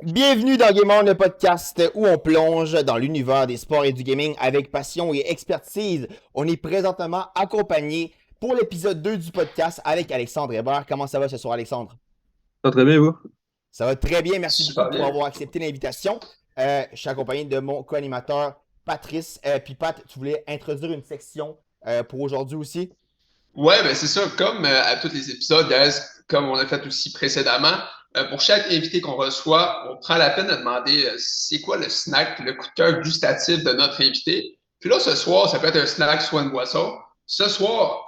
Bienvenue dans Game On, le podcast où on plonge dans l'univers des sports et du gaming avec passion et expertise. On est présentement accompagné pour l'épisode 2 du podcast avec Alexandre Hébert. Comment ça va ce soir, Alexandre? Ça va très bien, vous? Ça va très bien, merci beaucoup Super pour bien. avoir accepté l'invitation. Je suis accompagné de mon co-animateur Patrice. Puis Pat, tu voulais introduire une section pour aujourd'hui aussi? Ouais, ben c'est ça. Comme à tous les épisodes, guys, comme on a fait aussi précédemment, pour chaque invité qu'on reçoit, on prend la peine de demander c'est quoi le snack, le coup de cœur gustatif de notre invité. Puis là, ce soir, ça peut être un snack, soit une boisson. Ce soir,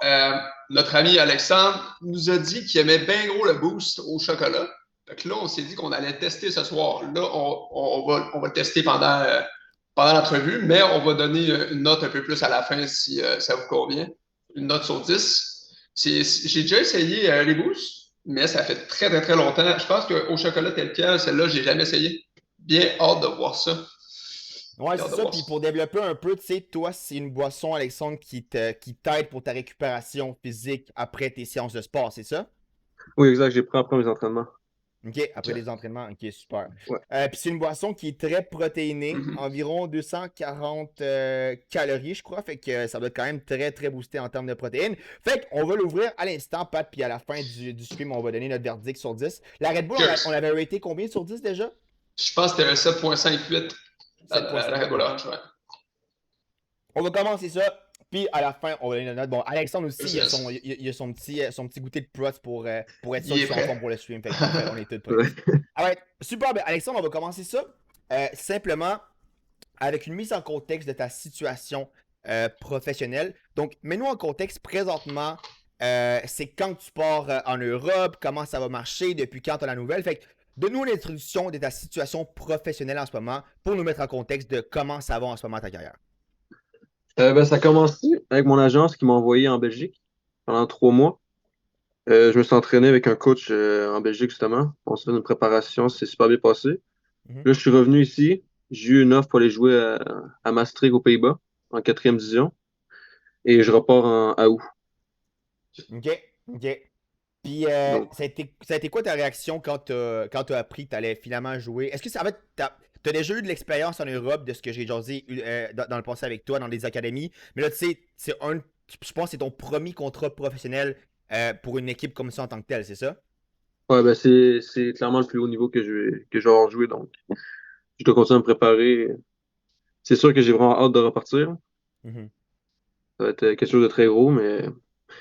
notre ami Alexandre nous a dit qu'il aimait bien gros le boost au chocolat. Fait que là, on s'est dit qu'on allait tester ce soir. Là, on va le tester pendant l'entrevue, mais on va donner une note un peu plus à la fin si ça vous convient. Une note sur 10. J'ai déjà essayé les boosts, mais ça fait très, très, très longtemps. Je pense qu'au chocolat tel quel, celle-là, j'ai jamais essayé. Bien hâte de voir ça. Ouais, Bien c'est hâte de ça. voir Puis ça. pour développer un peu, tu sais, toi, c'est une boisson, Alexandre, qui t'aide pour ta récupération physique après tes séances de sport, c'est ça? Oui, exact, j'ai pris après mes entraînements. OK, après Ok. les entraînements. OK, super. Ouais. Puis c'est une boisson qui est très protéinée, Mhm. environ 240 calories, je crois. Fait que ça doit être quand même très, très boosté en termes de protéines. Fait qu'on va l'ouvrir à l'instant, Pat, puis à la fin du stream, on va donner notre verdict sur 10. La Red Bull, on Cheers. l'avait raté combien sur 10 déjà? Je pense que c'était un 7,58 la Red 7,58, Bull OK. Orange, ouais. On va commencer ça, puis à la fin, on va donner notre note. Bon, Alexandre aussi, il a son, Je- il a son petit goûter de prots pour être sûr Il qu'ils est sont en forme prêt. pour le stream. Fait que parfait, on est tous prêts. Ouais. Ah ouais, super. Ben, Alexandre, on va commencer ça simplement avec une mise en contexte de ta situation professionnelle. Donc, mets-nous en contexte présentement. C'est quand tu pars en Europe, comment ça va marcher, depuis quand tu as la nouvelle. Fait que, donne-nous une introduction de ta situation professionnelle en ce moment pour nous mettre en contexte de comment ça va en ce moment ta carrière. Ça a commencé avec mon agence qui m'a envoyé en Belgique pendant 3 mois. Je me suis entraîné avec un coach en Belgique, justement. On s'est fait une préparation, c'est super bien passé. Mhm. Là, je suis revenu ici. J'ai eu une offre pour aller jouer à Maastricht, aux Pays-Bas, en quatrième division. Et je repars à août. OK, OK. Puis, Donc, ça a été quoi ta réaction quand t'as appris que t'allais finalement jouer? Est-ce que ça va être. T'as déjà eu de l'expérience en Europe de ce que j'ai jasé dans le passé avec toi, dans des académies. Mais là, tu sais, je pense que c'est ton premier contrat professionnel pour une équipe comme ça en tant que telle, c'est ça? ouais, ben c'est clairement le plus haut niveau que je vais avoir joué. Donc, je dois continuer à me préparer. C'est sûr que j'ai vraiment hâte de repartir. Mhm, Ça va être quelque chose de très gros, mais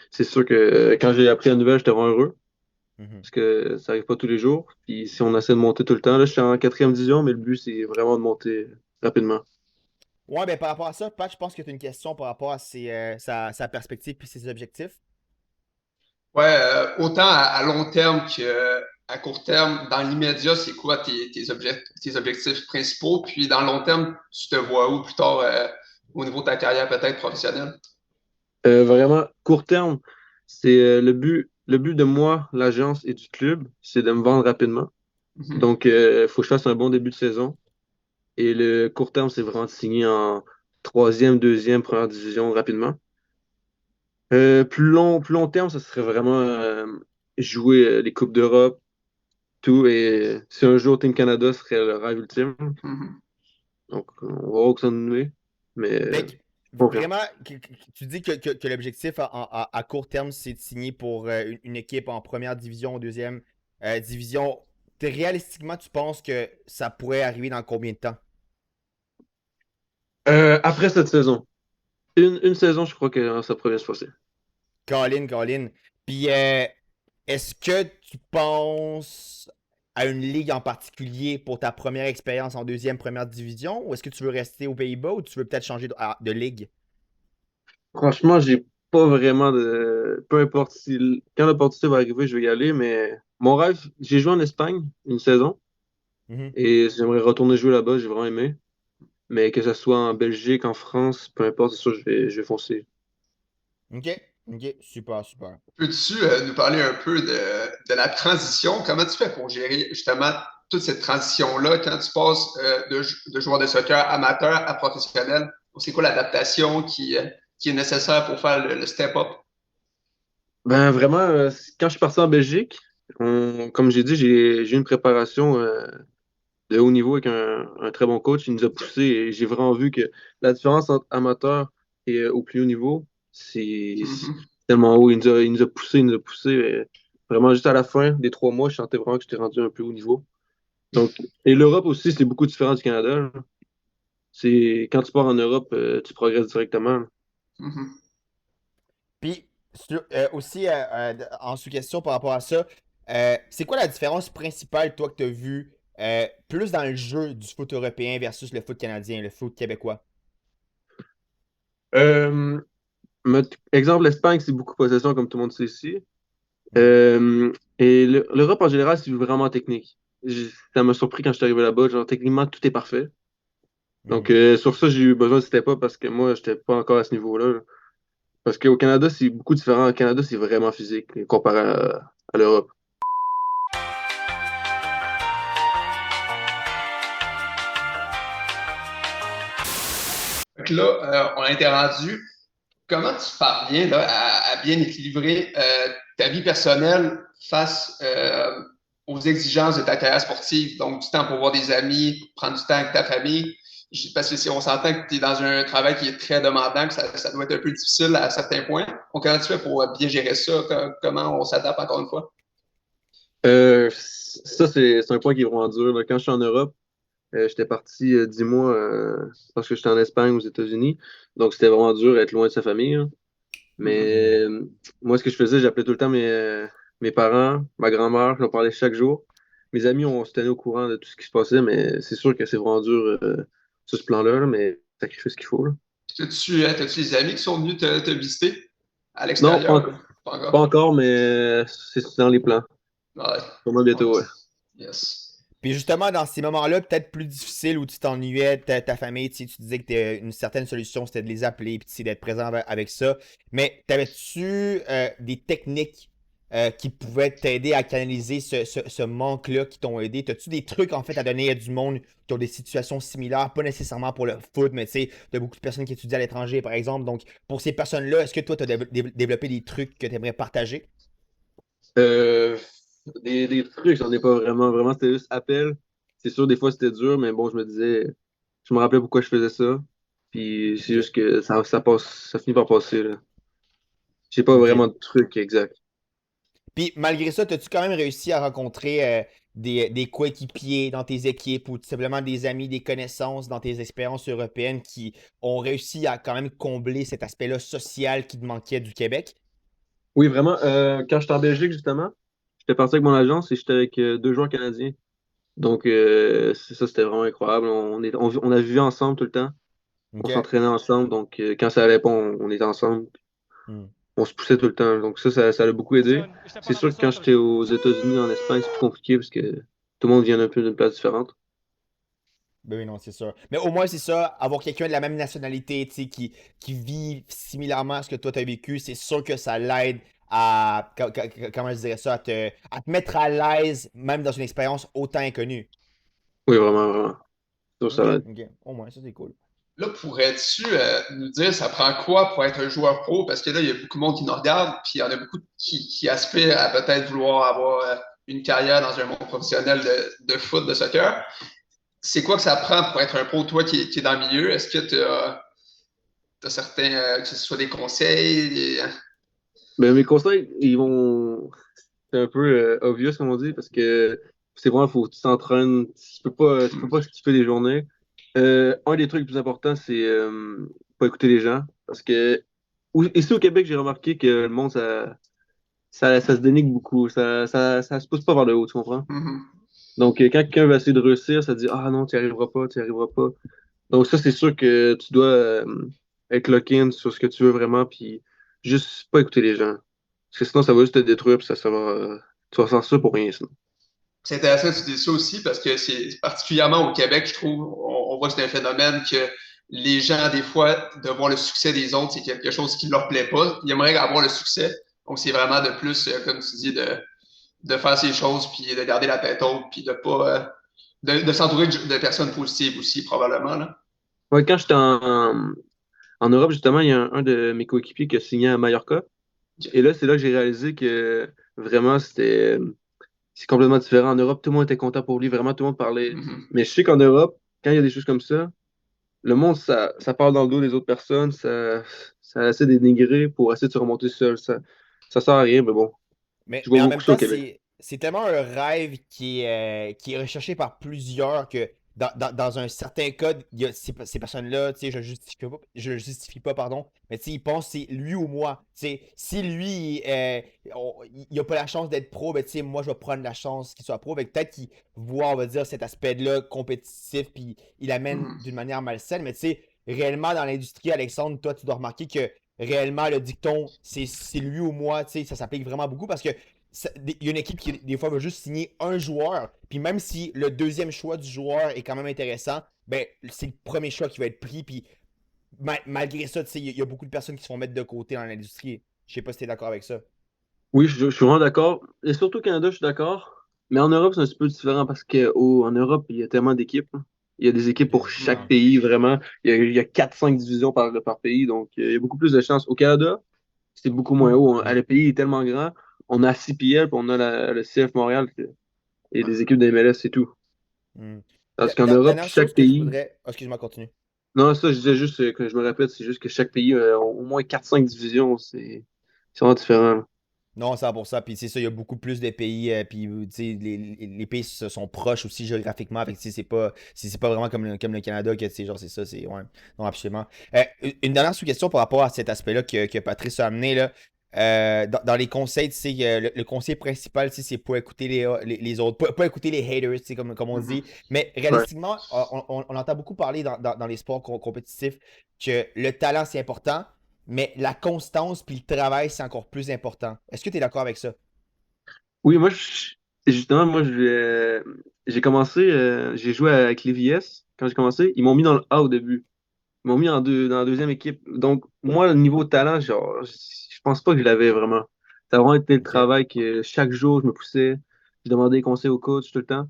c'est sûr que quand j'ai appris la nouvelle, j'étais vraiment heureux mhm. parce que ça arrive pas tous les jours. Puis si on essaie de monter tout le temps, là, je suis en quatrième division, mais le but, c'est vraiment de monter rapidement. Ouais, ben par rapport à ça, Pat, je pense que tu as une question par rapport à sa perspective puis ses objectifs. Ouais, autant à long terme qu'à court terme, dans l'immédiat, c'est quoi tes objectifs principaux? Puis dans le long terme, tu te vois où plus tard au niveau de ta carrière peut-être professionnelle? Vraiment, court terme, c'est le but de moi, l'agence et du club, c'est de me vendre rapidement. Mhm. Donc, il faut que je fasse un bon début de saison. Et le court terme, c'est vraiment de signer en troisième, deuxième, première division rapidement. Plus long terme, ça serait vraiment jouer les Coupes d'Europe, tout. Et si un jour Team Canada serait le rêve ultime, Mhm. donc on va voir où ça nous met. Mais Fait je que, suis confiant. vraiment, tu dis que l'objectif à court terme, c'est de signer pour une équipe en première division, deuxième division. Réalistiquement, tu penses que ça pourrait arriver dans combien de temps? Après cette saison, une saison, je crois que ça pourrait bien se passer. Colin, Colin. Puis, est-ce que tu penses à une ligue en particulier pour ta première expérience en deuxième, première division? Ou est-ce que tu veux rester aux Pays-Bas ou tu veux peut-être changer de ligue? Franchement, j'ai pas vraiment de. Peu importe si quand l'opportunité va arriver, je vais y aller. Mais mon rêve, j'ai joué en Espagne une saison Mhm. et j'aimerais retourner jouer là-bas. J'ai vraiment aimé. Mais que ce soit en Belgique, en France, peu importe, c'est sûr, je vais foncer. Ok, ok, super, super. Peux-tu nous parler un peu de la transition? Comment tu fais pour gérer justement toute cette transition-là quand tu passes de joueur de soccer amateur à professionnel? C'est quoi l'adaptation qui est nécessaire pour faire le step-up? Ben vraiment, quand je suis parti en Belgique, comme j'ai dit, j'ai eu une préparation de haut niveau avec un très bon coach. Il nous a poussé et j'ai vraiment vu que la différence entre amateur et au plus haut niveau, c'est Mhm. tellement haut. Il nous a poussé. Vraiment, juste à la fin des 3 mois, je sentais vraiment que j'étais rendu un plus haut niveau. Donc, et l'Europe aussi, c'est beaucoup différent du Canada, là. C'est quand tu pars en Europe, tu progresses directement, là. Mhm. Puis, aussi, en sous-question par rapport à ça, c'est quoi la différence principale, toi, que tu as vue plus dans le jeu du foot européen versus le foot canadien, le foot québécois? Euh, Exemple, l'Espagne, c'est beaucoup possession, comme tout le monde sait ici. Hmm. Euh, et l'Europe en général, c'est vraiment technique. Ça m'a surpris quand je suis arrivé là-bas. Genre, techniquement, tout est parfait. Donc, Hmm. sur ça, j'ai eu besoin de step up parce que moi, j'étais pas encore à ce niveau-là, là. Parce qu'au Canada, c'est beaucoup différent. Au Canada, c'est vraiment physique comparé à l'Europe. Donc là, on a été rendu. Comment tu parviens là, à bien équilibrer ta vie personnelle face aux exigences de ta carrière sportive? Donc, du temps pour voir des amis, prendre du temps avec ta famille. Parce que si on s'entend que tu es dans un travail qui est très demandant, que ça doit être un peu difficile à certains points. Donc, comment tu fais pour bien gérer ça? Comment on s'adapte encore une fois? Ça, c'est un point qui est vraiment dur, là. Quand je suis en Europe, j'étais parti 10 mois parce que j'étais en Espagne, aux États-Unis. Donc, c'était vraiment dur d'être loin de sa famille, là. Mhm. Mhm. Mais moi, ce que je faisais, j'appelais tout le temps mes parents, ma grand-mère, je leur parlais chaque jour. Mes amis, on se tenait au courant de tout ce qui se passait, mais c'est sûr que c'est vraiment dur sur ce plan-là, là, mais sacrifice ce qu'il faut, là. As-tu des amis qui sont venus te visiter à Non, l'extérieur? Pas pas encore. encore, mais c'est dans les plans. Ouais. Sûrement Ouais. bientôt, ouais. Yes. Puis justement, dans ces moments-là, peut-être plus difficiles où tu t'ennuyais de ta famille, tu sais, tu disais que une certaine solution, c'était de les appeler puis tu sais, d'être présent avec ça. Mais t'avais-tu des techniques qui pouvaient t'aider à canaliser ce manque-là qui t'ont aidé? T'as-tu des trucs en fait à donner à du monde qui ont des situations similaires, pas nécessairement pour le foot, mais tu sais, t'as beaucoup de personnes qui étudient à l'étranger, par exemple. Donc, pour ces personnes-là, est-ce que toi, tu as développé des trucs que tu aimerais partager? Euh, des trucs, j'en ai pas vraiment. Vraiment, c'était juste appel. C'est sûr, des fois, c'était dur, mais bon, je me disais, je me rappelais pourquoi je faisais ça. Puis c'est Ok. juste que ça passe, ça finit par passer, là. J'ai pas Ok. vraiment de truc exact. Puis malgré ça, as-tu quand même réussi à rencontrer des coéquipiers dans tes équipes ou tout simplement des amis, des connaissances dans tes expériences européennes qui ont réussi à quand même combler cet aspect-là social qui te manquait du Québec? Oui, vraiment. Quand j'étais en Belgique, justement, j'étais parti avec mon agence et j'étais avec 2 joueurs canadiens. Donc, ça, c'était vraiment incroyable. On a vécu ensemble tout le temps. On OK. s'entraînait ensemble. Donc, quand ça allait pas, on était ensemble. Hmm. On se poussait tout le temps. Donc, ça l'a beaucoup aidé. C'est sûr que quand j'étais aux États-Unis, en Espagne, c'est plus compliqué parce que tout le monde vient un peu d'une place différente. Ben oui, non, c'est sûr. Mais au moins, c'est ça, avoir quelqu'un de la même nationalité, tu sais, qui vit similairement à ce que toi t'as vécu, c'est sûr que ça l'aide à, comment je dirais ça, à te mettre à l'aise, même dans une expérience autant inconnue. Oui, vraiment, vraiment. Ça, OK, ça l'aide. OK. Au moins, ça c'est cool. Là, pourrais-tu nous dire, ça prend quoi pour être un joueur pro? Parce que là, il y a beaucoup de monde qui nous regarde, puis il y en a beaucoup qui aspirent à peut-être vouloir avoir une carrière dans un monde professionnel de foot, de soccer. C'est quoi que ça prend pour être un pro, toi qui est dans le milieu? Est-ce que tu as, certains, que ce soit des conseils? Mais mes conseils, ils vont. C'est un peu obvious, comme on dit, parce que c'est vraiment, faut que tu t'entraînes. Tu peux pas skipper des journées. Un des trucs les plus importants, c'est pas écouter les gens. Parce que ici au Québec, j'ai remarqué que le monde, ça se dénigre beaucoup. Ça se pousse pas vers le haut, tu comprends? Mhm. Donc, quand quelqu'un va essayer de réussir, ça dit, ah non, tu n'y arriveras pas, tu n'y arriveras pas. Donc, ça, c'est sûr que tu dois être lock-in sur ce que tu veux vraiment, puis juste pas écouter les gens. Parce que sinon, ça va juste te détruire, puis tu vas faire ça pour rien, sinon. C'est intéressant que tu dises ça aussi parce que c'est particulièrement au Québec, je trouve, on voit que c'est un phénomène que les gens, des fois, de voir le succès des autres, c'est quelque chose qui ne leur plaît pas. Ils aimeraient avoir le succès. Donc, c'est vraiment de plus, comme tu dis, de faire ces choses, puis de garder la tête haute, puis de pas, de s'entourer de personnes positives aussi, probablement, là. Ouais, quand j'étais en Europe, justement, il y a un de mes coéquipiers qui a signé à Mallorca. Et là, c'est là que j'ai réalisé que vraiment, c'était. c'est complètement différent. En Europe, tout le monde était content pour lui, vraiment, tout le monde parlait. Mhm. Mais je sais qu'en Europe, quand il y a des choses comme ça, le monde, ça parle dans le dos des autres personnes, ça essaie de dénigrer pour essayer de se remonter seul. Ça sert à rien, mais bon, je vois Mais en beaucoup même ça au temps, Québec. c'est tellement un rêve qui est recherché par plusieurs que dans un certain cas, il y a ces personnes-là, tu sais, je le justifie pas, pardon, mais tu sais, ils pensent que c'est lui ou moi. Tu sais, si lui, il a pas la chance d'être pro, ben tu sais, moi, je vais prendre la chance qu'il soit pro. Fait que peut-être qu'il voit, on va dire, cet aspect-là compétitif, puis il amène Mhm. d'une manière malsaine, mais tu sais, réellement, dans l'industrie, Alexandre, toi, tu dois remarquer que réellement, le dicton, c'est lui ou moi, tu sais, ça s'applique vraiment beaucoup parce que il y a une équipe qui, des fois, veut juste signer un joueur, puis même si le deuxième choix du joueur est quand même intéressant, ben, c'est le premier choix qui va être pris, puis malgré ça, tu sais, il y a beaucoup de personnes qui se font mettre de côté dans l'industrie. Je sais pas si t'es d'accord avec ça. Oui, je suis vraiment d'accord. Et surtout au Canada, je suis d'accord. Mais en Europe, c'est un petit peu différent parce en Europe, il y a tellement d'équipes, hein. Il y a des équipes pour chaque Mhm. pays, vraiment. Il y a 4-5 divisions par pays, donc il y a beaucoup plus de chances. Au Canada, c'est beaucoup moins haut, hein. Le pays est tellement grand. On a 6 PL, puis on a le CF Montréal et Ouais. des équipes d'MLS, c'est tout. Hmm. Parce qu'en Europe, Dernière chose chaque que je pays. voudrais. Oh, excuse-moi, continue. Non, ça, je disais juste que je me répète, c'est juste que chaque pays a au moins 4-5 divisions. C'est vraiment différent, là. Non, 100%. Puis c'est ça, il y a beaucoup plus de pays. Puis tu sais, les pays sont proches aussi géographiquement. Fait que tu sais, c'est pas vraiment comme le Canada que tu sais, genre c'est ça, c'est. Ouais. Non, absolument. Une dernière sous-question par rapport à cet aspect-là que Patrice a amené là. Dans les conseils, tu sais, le conseil principal, tu sais, c'est pas écouter les autres, pas écouter les haters, tu sais, comme on Mhm. dit. Mais Ouais. réalistiquement, on entend beaucoup parler dans les sports compétitifs que le talent, c'est important. Mais la constance puis le travail, c'est encore plus important. Est-ce que tu es d'accord avec ça? Oui, justement, j'ai commencé, j'ai joué avec les VS quand j'ai commencé. Ils m'ont mis dans le A au début. Ils m'ont mis dans la deuxième équipe. Donc, moi, le niveau talent, genre, je pense pas que je l'avais vraiment. Ça a vraiment été le OK. travail que chaque jour, je me poussais. Je demandais des conseils au coach tout le temps.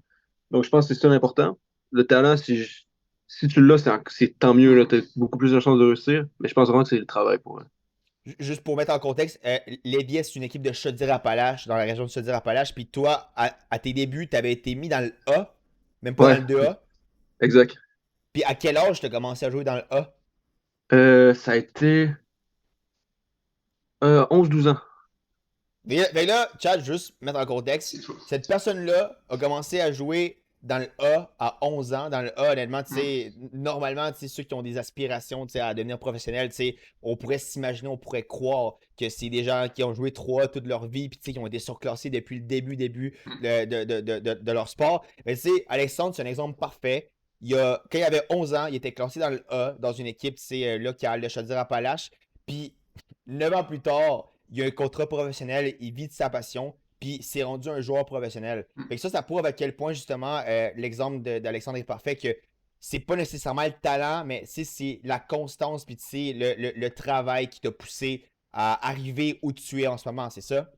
Donc, je pense que c'est ça l'important. Le talent, si tu l'as, c'est tant mieux. Tu as Mhm. beaucoup plus de chances de réussir. Mais je pense vraiment que c'est le travail pour eux. Juste pour mettre en contexte, l'Évier, c'est une équipe de Chaudière-Appalaches, dans la région de Chaudière-Appalaches. Puis toi, à tes débuts, tu avais été mis dans le A, même pas dans Ouais, le 2A. exact. Puis à quel âge tu as commencé à jouer dans le A? Ça a été 11-12 ans. Fait que là, Chad, juste mettre en contexte, C'est fou. cette personne-là a commencé à jouer dans le A à 11 ans. Dans le A, honnêtement, tu Mhm. sais, normalement, tu sais, ceux qui ont des aspirations, tu sais, à devenir professionnels, tu sais, on pourrait s'imaginer, on pourrait croire que c'est des gens qui ont joué 3 toute leur vie, puis tu sais, qui ont été surclassés depuis le début de leur sport. Mais tu sais, Alexandre, c'est un exemple parfait. Quand il avait 11 ans, il était classé dans le A, dans une équipe, tu sais, locale de Chaudière-Appalaches. Puis 9 ans plus tard, il a un contrat professionnel, il vit de sa passion, puis c'est rendu un joueur professionnel. Fait que ça prouve à quel point, justement, l'exemple d'Alexandre est parfait, que c'est pas nécessairement le talent, mais c'est la constance, puis le travail qui t'a poussé à arriver où tu es en ce moment, c'est ça?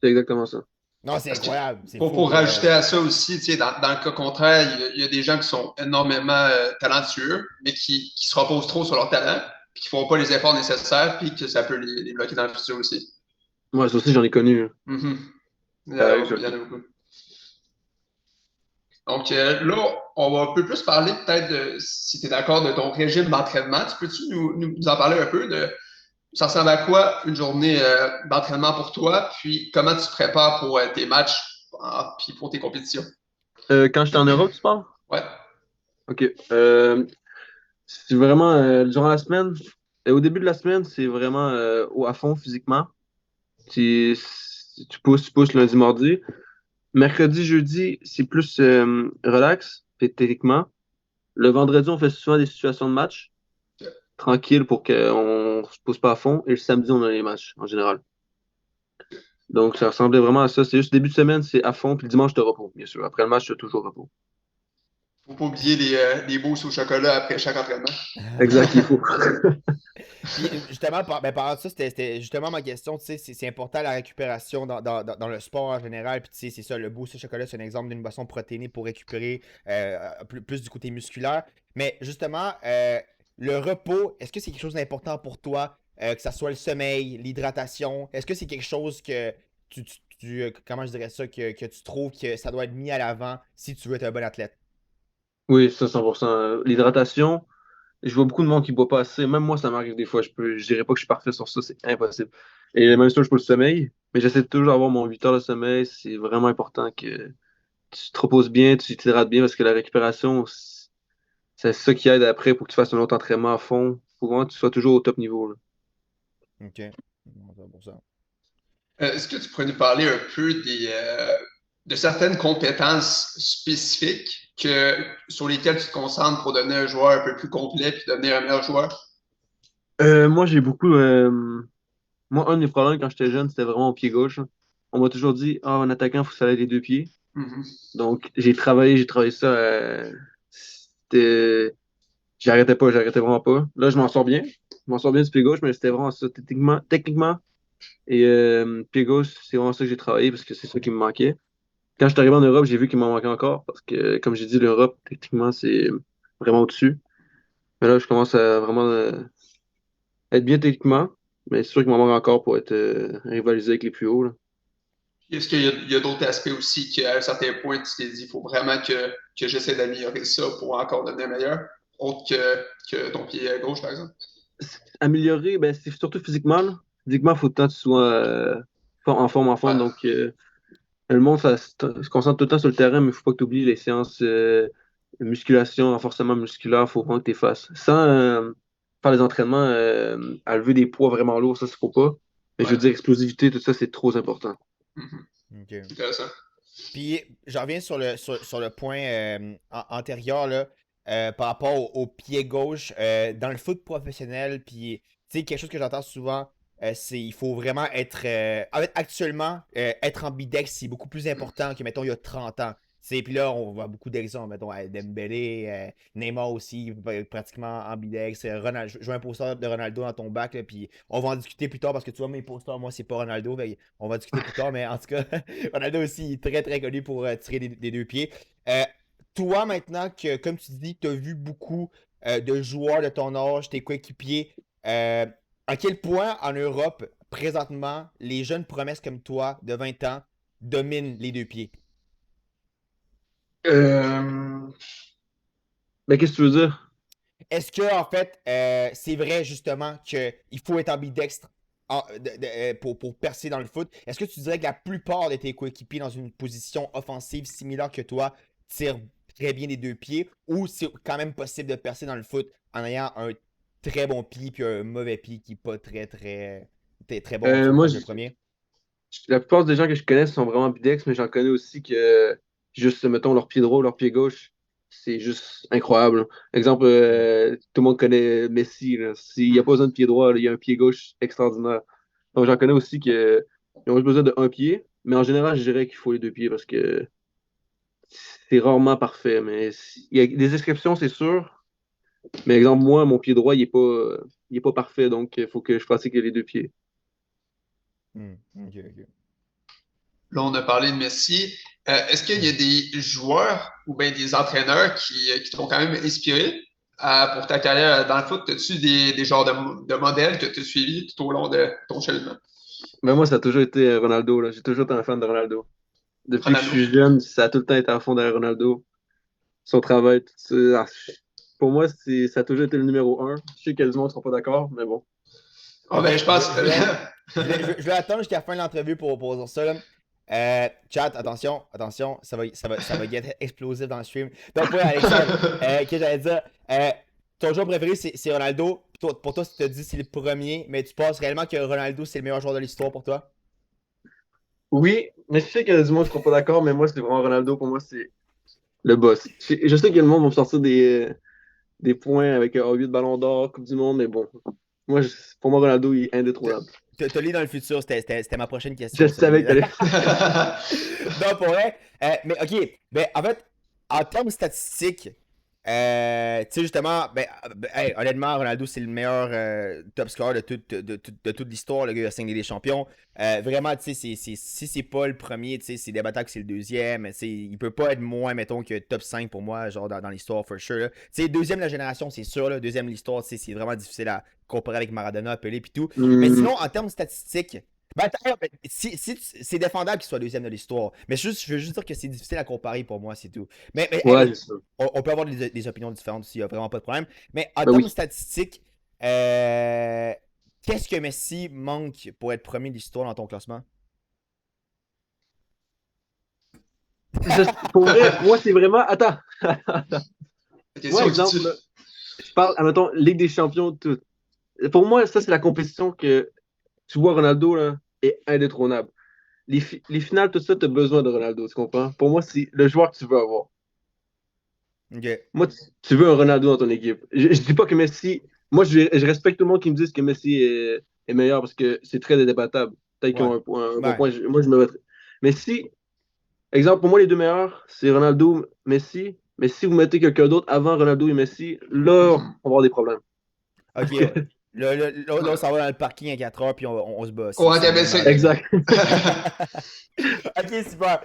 C'est exactement ça. Non, c'est Parce que incroyable, c'est pour, fou pour pour vrai, rajouter là. à ça aussi, tu sais, dans le cas contraire, il y a des gens qui sont énormément talentueux, mais qui se reposent trop sur leur talent, puis qui font pas les efforts nécessaires, puis que ça peut les bloquer dans le futur aussi. Moi, ça aussi, j'en ai connu, hein. Mhm. Ça arrive, ça Il y en aussi. a beaucoup. Donc là, on va un peu plus parler peut-être de, si tu es d'accord, de ton régime d'entraînement. Tu peux-tu nous en parler un peu de ça ressemble à quoi une journée d'entraînement pour toi, puis comment tu te prépares pour tes matchs, puis pour tes compétitions? Quand j'étais en Europe, tu parles? Ouais. OK. C'est vraiment durant la semaine. Au début de la semaine, c'est vraiment à fond physiquement. Tu pousses, tu pousses lundi, mardi. Mercredi, jeudi, c'est plus relax, techniquement. Le vendredi, on fait souvent des situations de match, tranquille pour qu'on se pousse pas à fond. Et le samedi, on a les matchs, en général. Donc, ça ressemblait vraiment à ça. C'est juste début de semaine, c'est à fond, puis le dimanche, de repos, bien sûr. Après le match, c'est toujours repos. Faut pas oublier les boosts au chocolat après chaque entraînement. Exact, il faut. Puis justement, par rapport à ça, c'était justement ma question. Tu sais, c'est important la récupération dans le sport en général. Puis tu sais, c'est ça, le boost au chocolat, c'est un exemple d'une boisson protéinée pour récupérer plus du côté musculaire. Mais justement, le repos, est-ce que c'est quelque chose d'important pour toi? Que ça soit le sommeil, l'hydratation, est-ce que c'est quelque chose que comment je dirais ça, que tu trouves que ça doit être mis à l'avant si tu veux être un bon athlète? Oui, ça, 100%. L'hydratation, je vois beaucoup de monde qui boit pas assez. Même moi, ça m'arrive des fois. Je dirais pas que je suis parfait sur ça, c'est impossible. Et la même chose pour le sommeil, mais j'essaie de toujours avoir mon 8 heures de sommeil. C'est vraiment important que tu te reposes bien, tu t'hydrates bien parce que la récupération, c'est ça qui aide après pour que tu fasses un autre entraînement à fond. Faut vraiment que tu sois toujours au top niveau, là. Ok. Bon, 100%. Est-ce que tu pourrais nous parler un peu de certaines compétences spécifiques sur lesquelles tu te concentres pour devenir un joueur un peu plus complet puis devenir un meilleur joueur? Moi, j'ai beaucoup. Moi, un de mes problèmes quand j'étais jeune, c'était vraiment au pied gauche, là. On m'a toujours dit, ah, un attaquant, il faut que ça aille les deux pieds. Mhm. Donc, j'ai travaillé ça. J'arrêtais vraiment pas. Là, je m'en sors bien. Je m'en sors bien du pied gauche, mais c'était vraiment ça. Techniquement et pied gauche, c'est vraiment ça que j'ai travaillé parce que c'est ça qui me manquait. Quand je suis arrivé en Europe, j'ai vu qu'il m'en manquait encore parce que, comme j'ai dit, l'Europe, techniquement, c'est vraiment au-dessus. Mais là, je commence à vraiment être bien techniquement, mais c'est sûr qu'il m'en manque encore pour être rivalisé avec les plus hauts, là. Est-ce qu'il y a d'autres aspects aussi qu'à un certain point, tu t'es dit, il faut vraiment que j'essaie d'améliorer ça pour encore devenir meilleur, autre que ton pied gauche, par exemple? Améliorer, ben, c'est surtout physiquement, là. Physiquement, il faut tout le temps que tu sois en forme. Ouais. Donc, le monde, ça se concentre tout le temps sur le terrain, mais il faut pas que tu oublies les séances musculation, renforcement musculaire, il faut vraiment que tu les fasses. Sans faire des entraînements à lever des poids vraiment lourds, ça, il faut pas. Mais je Ouais. veux dire, explosivité, tout ça, c'est trop important. Mhm. Ok. Intéressant. Puis, je reviens sur le point antérieur, là, par rapport au pied gauche. Dans le foot professionnel, puis, tu sais, quelque chose que j'entends souvent, c'est il faut vraiment être. En fait, actuellement, être ambidex, c'est beaucoup plus important que, mettons, il y a 30 ans. Puis là, on voit beaucoup d'exemples, mettons, Dembélé, Neymar aussi, pratiquement ambidex. Ronald, je vois un poster de Ronaldo dans ton bac, là, puis on va en discuter plus tard parce que tu vois, mes posters, moi, c'est pas Ronaldo, on va discuter plus tard, mais en tout cas, Ronaldo aussi est très très connu pour tirer des deux pieds. Euh, Toi, maintenant que, comme tu dis, tu as vu beaucoup de joueurs de ton âge, tes coéquipiers, à quel point en Europe, présentement, les jeunes promesses comme toi, de 20 ans, dominent les deux pieds? Euh, Ben, qu'est-ce que tu veux dire? Est-ce que, en fait, c'est vrai justement qu'il faut être ambidextre pour percer dans le foot? Est-ce que tu dirais que la plupart de tes coéquipiers dans une position offensive similaire que toi tirent très bien des deux pieds ou c'est quand même possible de percer dans le foot en ayant un très bon pied puis un mauvais pied qui n'est pas très bon Moi, comme le premier? la plupart des gens que je connais sont vraiment ambidex, mais j'en connais aussi que juste, mettons, leur pied droit ou leur pied gauche, c'est juste incroyable. Exemple, Hmm. tout le monde connaît Messi, là. S'il n'y a pas besoin de pied droit, là, il y a un pied gauche extraordinaire. Donc, j'en connais aussi que ils ont juste besoin d'un pied, mais en général, je dirais qu'il faut les deux pieds parce que c'est rarement parfait. Mais il y a des exceptions, c'est sûr. Mais exemple, moi, mon pied droit, il est pas parfait, donc il faut que je pratique les deux pieds. Ok, ok. Là, on a parlé de Messi. Est-ce qu'il y a des joueurs ou bien des entraîneurs qui t'ont quand même inspiré pour ta carrière dans le foot? As-tu des genres de modèles que tu as suivis tout au long de ton cheminement? Mais moi, ça a toujours été Ronaldo, là. J'ai toujours été un fan de Ronaldo. Depuis que je Ronaldo? suis jeune, ça a tout le temps été à fond derrière Ronaldo. Son travail, tout ça. Pour moi, ça a toujours été le numéro un. Je sais que les gens ne seront pas d'accord, mais bon. Ah ben, je pense. Je vais attendre jusqu'à la fin de l'entrevue pour dire ça, là. Chat, attention, attention, ça va être explosif dans le stream. Donc, ouais, Alexandre, que j'allais dire, ton joueur préféré, c'est Ronaldo. Pour toi, tu te dis c'est le premier, mais tu penses réellement que Ronaldo, c'est le meilleur joueur de l'histoire pour toi? Oui, mais je sais que les gens ne seront pas d'accord, mais moi, c'est vraiment Ronaldo. Pour moi, c'est le boss. Je sais que le monde va me sortir des points avec 8 ballons d'or, Coupe du Monde, mais bon. Pour moi, Ronaldo, il est indétrônable. Te lis dans le futur, c'était ma prochaine Je question, ça. savais que t'allais. Non, pour vrai. Mais ok, ben, en fait, en termes statistiques, tu sais, justement, hey, honnêtement, Ronaldo, c'est le meilleur top scorer de toute l'histoire. Le gars, il a 5 Ligue des Champions. Vraiment, tu sais, si c'est pas le premier, tu sais, c'est débattable que c'est le deuxième. Tu sais, il peut pas être moins, mettons, que top 5 pour moi, genre dans l'histoire, for sure. Tu sais, deuxième de la génération, c'est sûr. Là, deuxième de l'histoire, tu sais, c'est vraiment difficile à comparer avec Maradona, Pelé, puis tout. Mais Hmm, sinon, en termes statistiques, Ben, c'est défendable qu'il soit deuxième de l'histoire. Mais je veux juste dire que c'est difficile à comparer pour moi, c'est tout. Mais Ouais, hey, c'est ça. on peut avoir des opinions différentes aussi, il n'y a vraiment pas de problème. Mais en Ben termes oui. statistiques, qu'est-ce que Messi manque pour être premier de l'histoire dans ton classement? Pour vrai, pour moi, c'est vraiment. Attends. La Moi, question exemple, difficile. là, je parle, admettons, Ligue des Champions, tout. Pour moi, ça, c'est la compétition que tu vois Ronaldo là, est indétrônable. Les finales, tout ça, tu as besoin de Ronaldo, tu comprends? Pour moi, c'est le joueur que tu veux avoir. Ok. Moi, tu veux un Ronaldo dans ton équipe. Je dis pas que Messi. Moi, je respecte tout le monde qui me dise que Messi est meilleur parce que c'est très débattable. Peut-être qu'ils Ouais. ont un bon Ouais. point. Moi, je me mettrais. Mais si, exemple, pour moi, les deux meilleurs, c'est Ronaldo, Messi. Mais si vous mettez quelqu'un d'autre avant Ronaldo et Messi, là, on va avoir des problèmes. Ok. Là, on s'en va dans le parking à 4 heures puis on se bat. On va C'est regarder vraiment ça. le. Exact. Ok, super.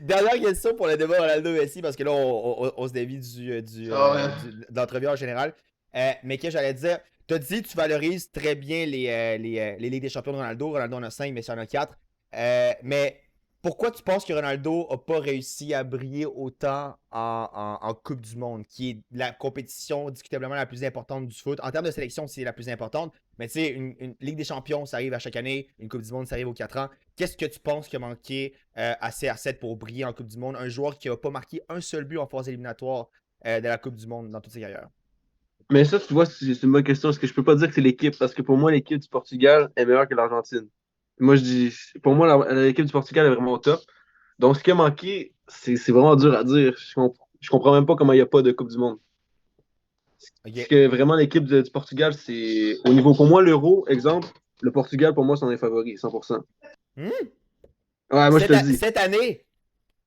Dernière question pour le débat Ronaldo-Messi, parce que là, on se dévie Ah ouais. de l'entrevue en général. Mais que j'allais dire, t'as dit que tu valorises très bien les Ligues des Champions de Ronaldo. Ronaldo en a 5, Messi en a 4. Mais pourquoi tu penses que Ronaldo n'a pas réussi à briller autant en Coupe du Monde, qui est la compétition discutablement la plus importante du foot? En termes de sélection, c'est la plus importante. Mais tu sais, une Ligue des Champions, ça arrive à chaque année. Une Coupe du Monde, ça arrive aux 4 ans. Qu'est-ce que tu penses qui a manqué à CR7 pour briller en Coupe du Monde? Un joueur qui n'a pas marqué un seul but en phase éliminatoire de la Coupe du Monde dans toute sa carrière. Mais ça, tu vois, c'est une bonne question. Parce que je peux pas dire que c'est l'équipe. Parce que pour moi, l'équipe du Portugal est meilleure que l'Argentine. Moi, je dis, pour moi, l'équipe du Portugal est vraiment au top. Donc, ce qui a manqué, c'est vraiment dur à dire. Je comprends même pas comment il n'y a pas de Coupe du Monde. Parce OK. que vraiment, l'équipe du Portugal, c'est. Au niveau, pour moi, l'Euro, exemple, le Portugal, pour moi, c'en est favori, 100%. Hmm? Ouais, moi, je te le dis. Cette année,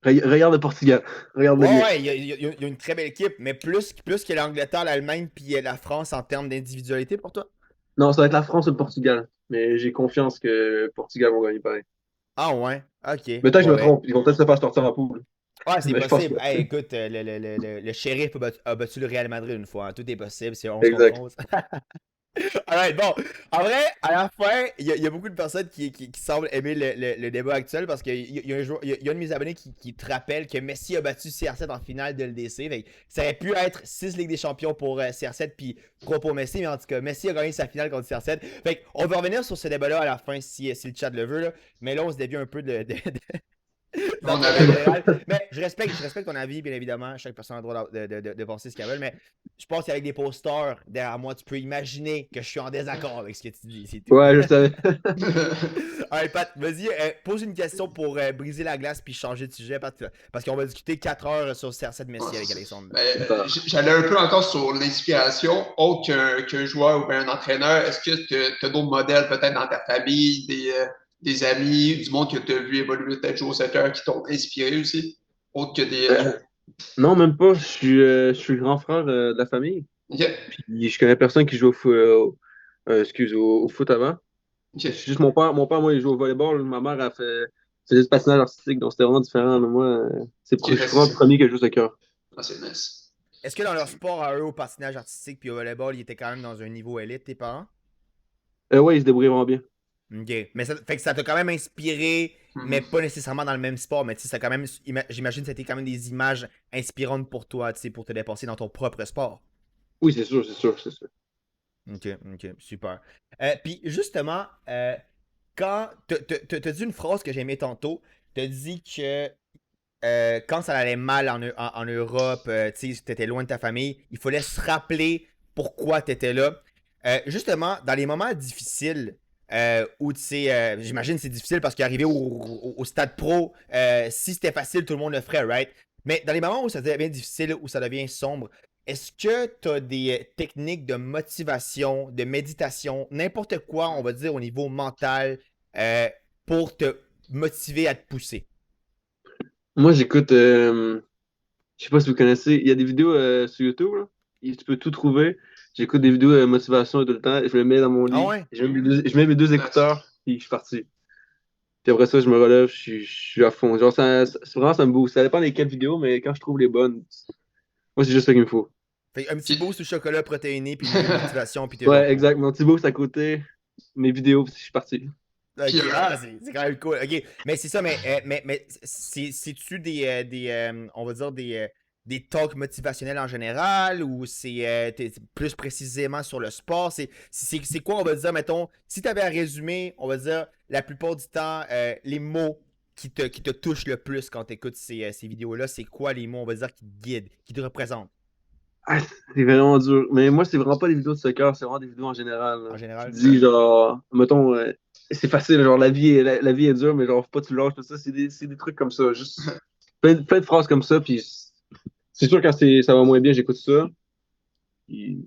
Regarde le Portugal. Regarde-le bien. ouais, il y a une très belle équipe, mais plus que l'Angleterre, l'Allemagne puis la France en termes d'individualité pour toi? Non, ça va être la France ou le Portugal. Mais j'ai confiance que le Portugal vont gagner pareil. Ah ouais, ok. Mais peut-être que je Bon me ben, trompe. Ils vont peut-être se faire sortir en poule. ouais, c'est Mais je pense pas. possible. Hey, écoute, le shérif a battu le Real Madrid une fois, hein. Tout est possible, c'est 11 contre Exact. 11. Alright, bon, en vrai, à la fin, il y a beaucoup de personnes qui semblent aimer le débat actuel parce qu'il y a il y a un de mes abonnés qui te rappelle que Messi a battu CR7 en finale de LDC. Fait que ça aurait pu être 6 Ligues des Champions pour CR7 puis 3 pour Messi, mais en tout cas, Messi a gagné sa finale contre CR7. Fait que on va revenir sur ce débat-là à la fin si le chat le veut, là. Mais là, on se dévie un peu On d'entrevue avait. générale. Mais je respecte ton avis, bien évidemment. Chaque personne a le droit de penser ce qu'elle veut. Mais je pense qu'avec des posters derrière moi, tu peux imaginer que je suis en désaccord avec ce que tu dis. C'est tout. Ouais, je savais. Alright, Pat, vas-y, pose une question pour briser la glace puis changer de sujet, Pat. Parce qu'on va discuter 4 heures sur CR7 Messi avec Alexandre. Ben, j'allais un peu encore sur l'inspiration, autre qu'un joueur ou bien un entraîneur. Est-ce que tu as d'autres modèles peut-être dans ta famille, des amis, du monde que tu as vu évoluer peut-être jouer au soccer qui t'ont inspiré aussi? Autre que des. Euh, non, même pas. Je suis le grand frère de la famille. Ok, Puis je connais personne qui joue au foot avant. C'est ok. juste mon père. Mon père, moi, il joue au volleyball. Ma mère a faisait du patinage artistique, donc c'était vraiment différent. Mais moi, Ok, je suis vraiment le premier qui joue au soccer. ah, c'est nice. Est-ce que dans leur sport à eux, au patinage artistique puis au volleyball, ils étaient quand même dans un niveau élite, tes parents? Ouais, il se débrouille vraiment bien. Ok. Mais ça, fait que ça t'a quand même inspiré, mais Mhm. pas nécessairement dans le même sport. Mais tu sais, ça quand même, j'imagine que c'était quand même des images inspirantes pour toi, tu sais, pour te dépasser dans ton propre sport. Oui, c'est sûr, c'est sûr, c'est sûr. Ok, ok, super. Puis justement, quand t'as dit une phrase que j'ai aimée tantôt, t'as dit que quand ça allait mal en Europe, tu sais, t'étais loin de ta famille, il fallait se rappeler pourquoi t'étais là. Justement, dans les moments difficiles, où tu sais, j'imagine que c'est difficile parce qu'arriver au stade pro, si c'était facile, tout le monde le ferait, right? Mais dans les moments où ça devient difficile, où ça devient sombre, est-ce que tu as des techniques de motivation, de méditation, n'importe quoi, on va dire, au niveau mental, euh, pour te motiver à te pousser? Moi, j'écoute, je sais pas si vous connaissez, il y a des vidéos sur YouTube, là. Tu peux tout trouver. J'écoute des vidéos de motivation tout le temps. Je me mets dans mon Ah lit. ouais? Je mets mes deux écouteurs, puis je suis parti. Puis après ça, je me relève, je suis à fond. Genre, c'est vraiment, ça me booste. Ça dépend desquelles vidéos, mais quand je trouve les bonnes, moi, c'est juste ça qu'il me faut. Fait un petit Ok. boost au chocolat protéiné, puis une motivation, puis t'es Ouais, genre cool. exact. Mon petit boost à côté, mes vidéos, puis je suis parti. Puis, Ok, c'est quand même cool. Ok, mais c'est ça, mais c'est-tu on va dire des talks motivationnels en général ou t'es plus précisément sur le sport? C'est quoi, on va dire, mettons, si tu avais à résumer, on va dire, la plupart du temps, les mots qui te touchent le plus quand tu écoutes ces vidéos-là, c'est quoi les mots, on va dire, qui te guident, qui te représentent Ah, c'est vraiment dur. Mais moi, c'est vraiment pas des vidéos de soccer, c'est vraiment des vidéos en général, là. en Qui général? dit, genre, mettons, c'est facile, genre, la vie est dure, mais genre, faut pas que tu lâches, tout ça. C'est des trucs comme ça. Juste plein de phrases comme ça, puis c'est sûr, quand ça va moins bien, j'écoute ça. Puis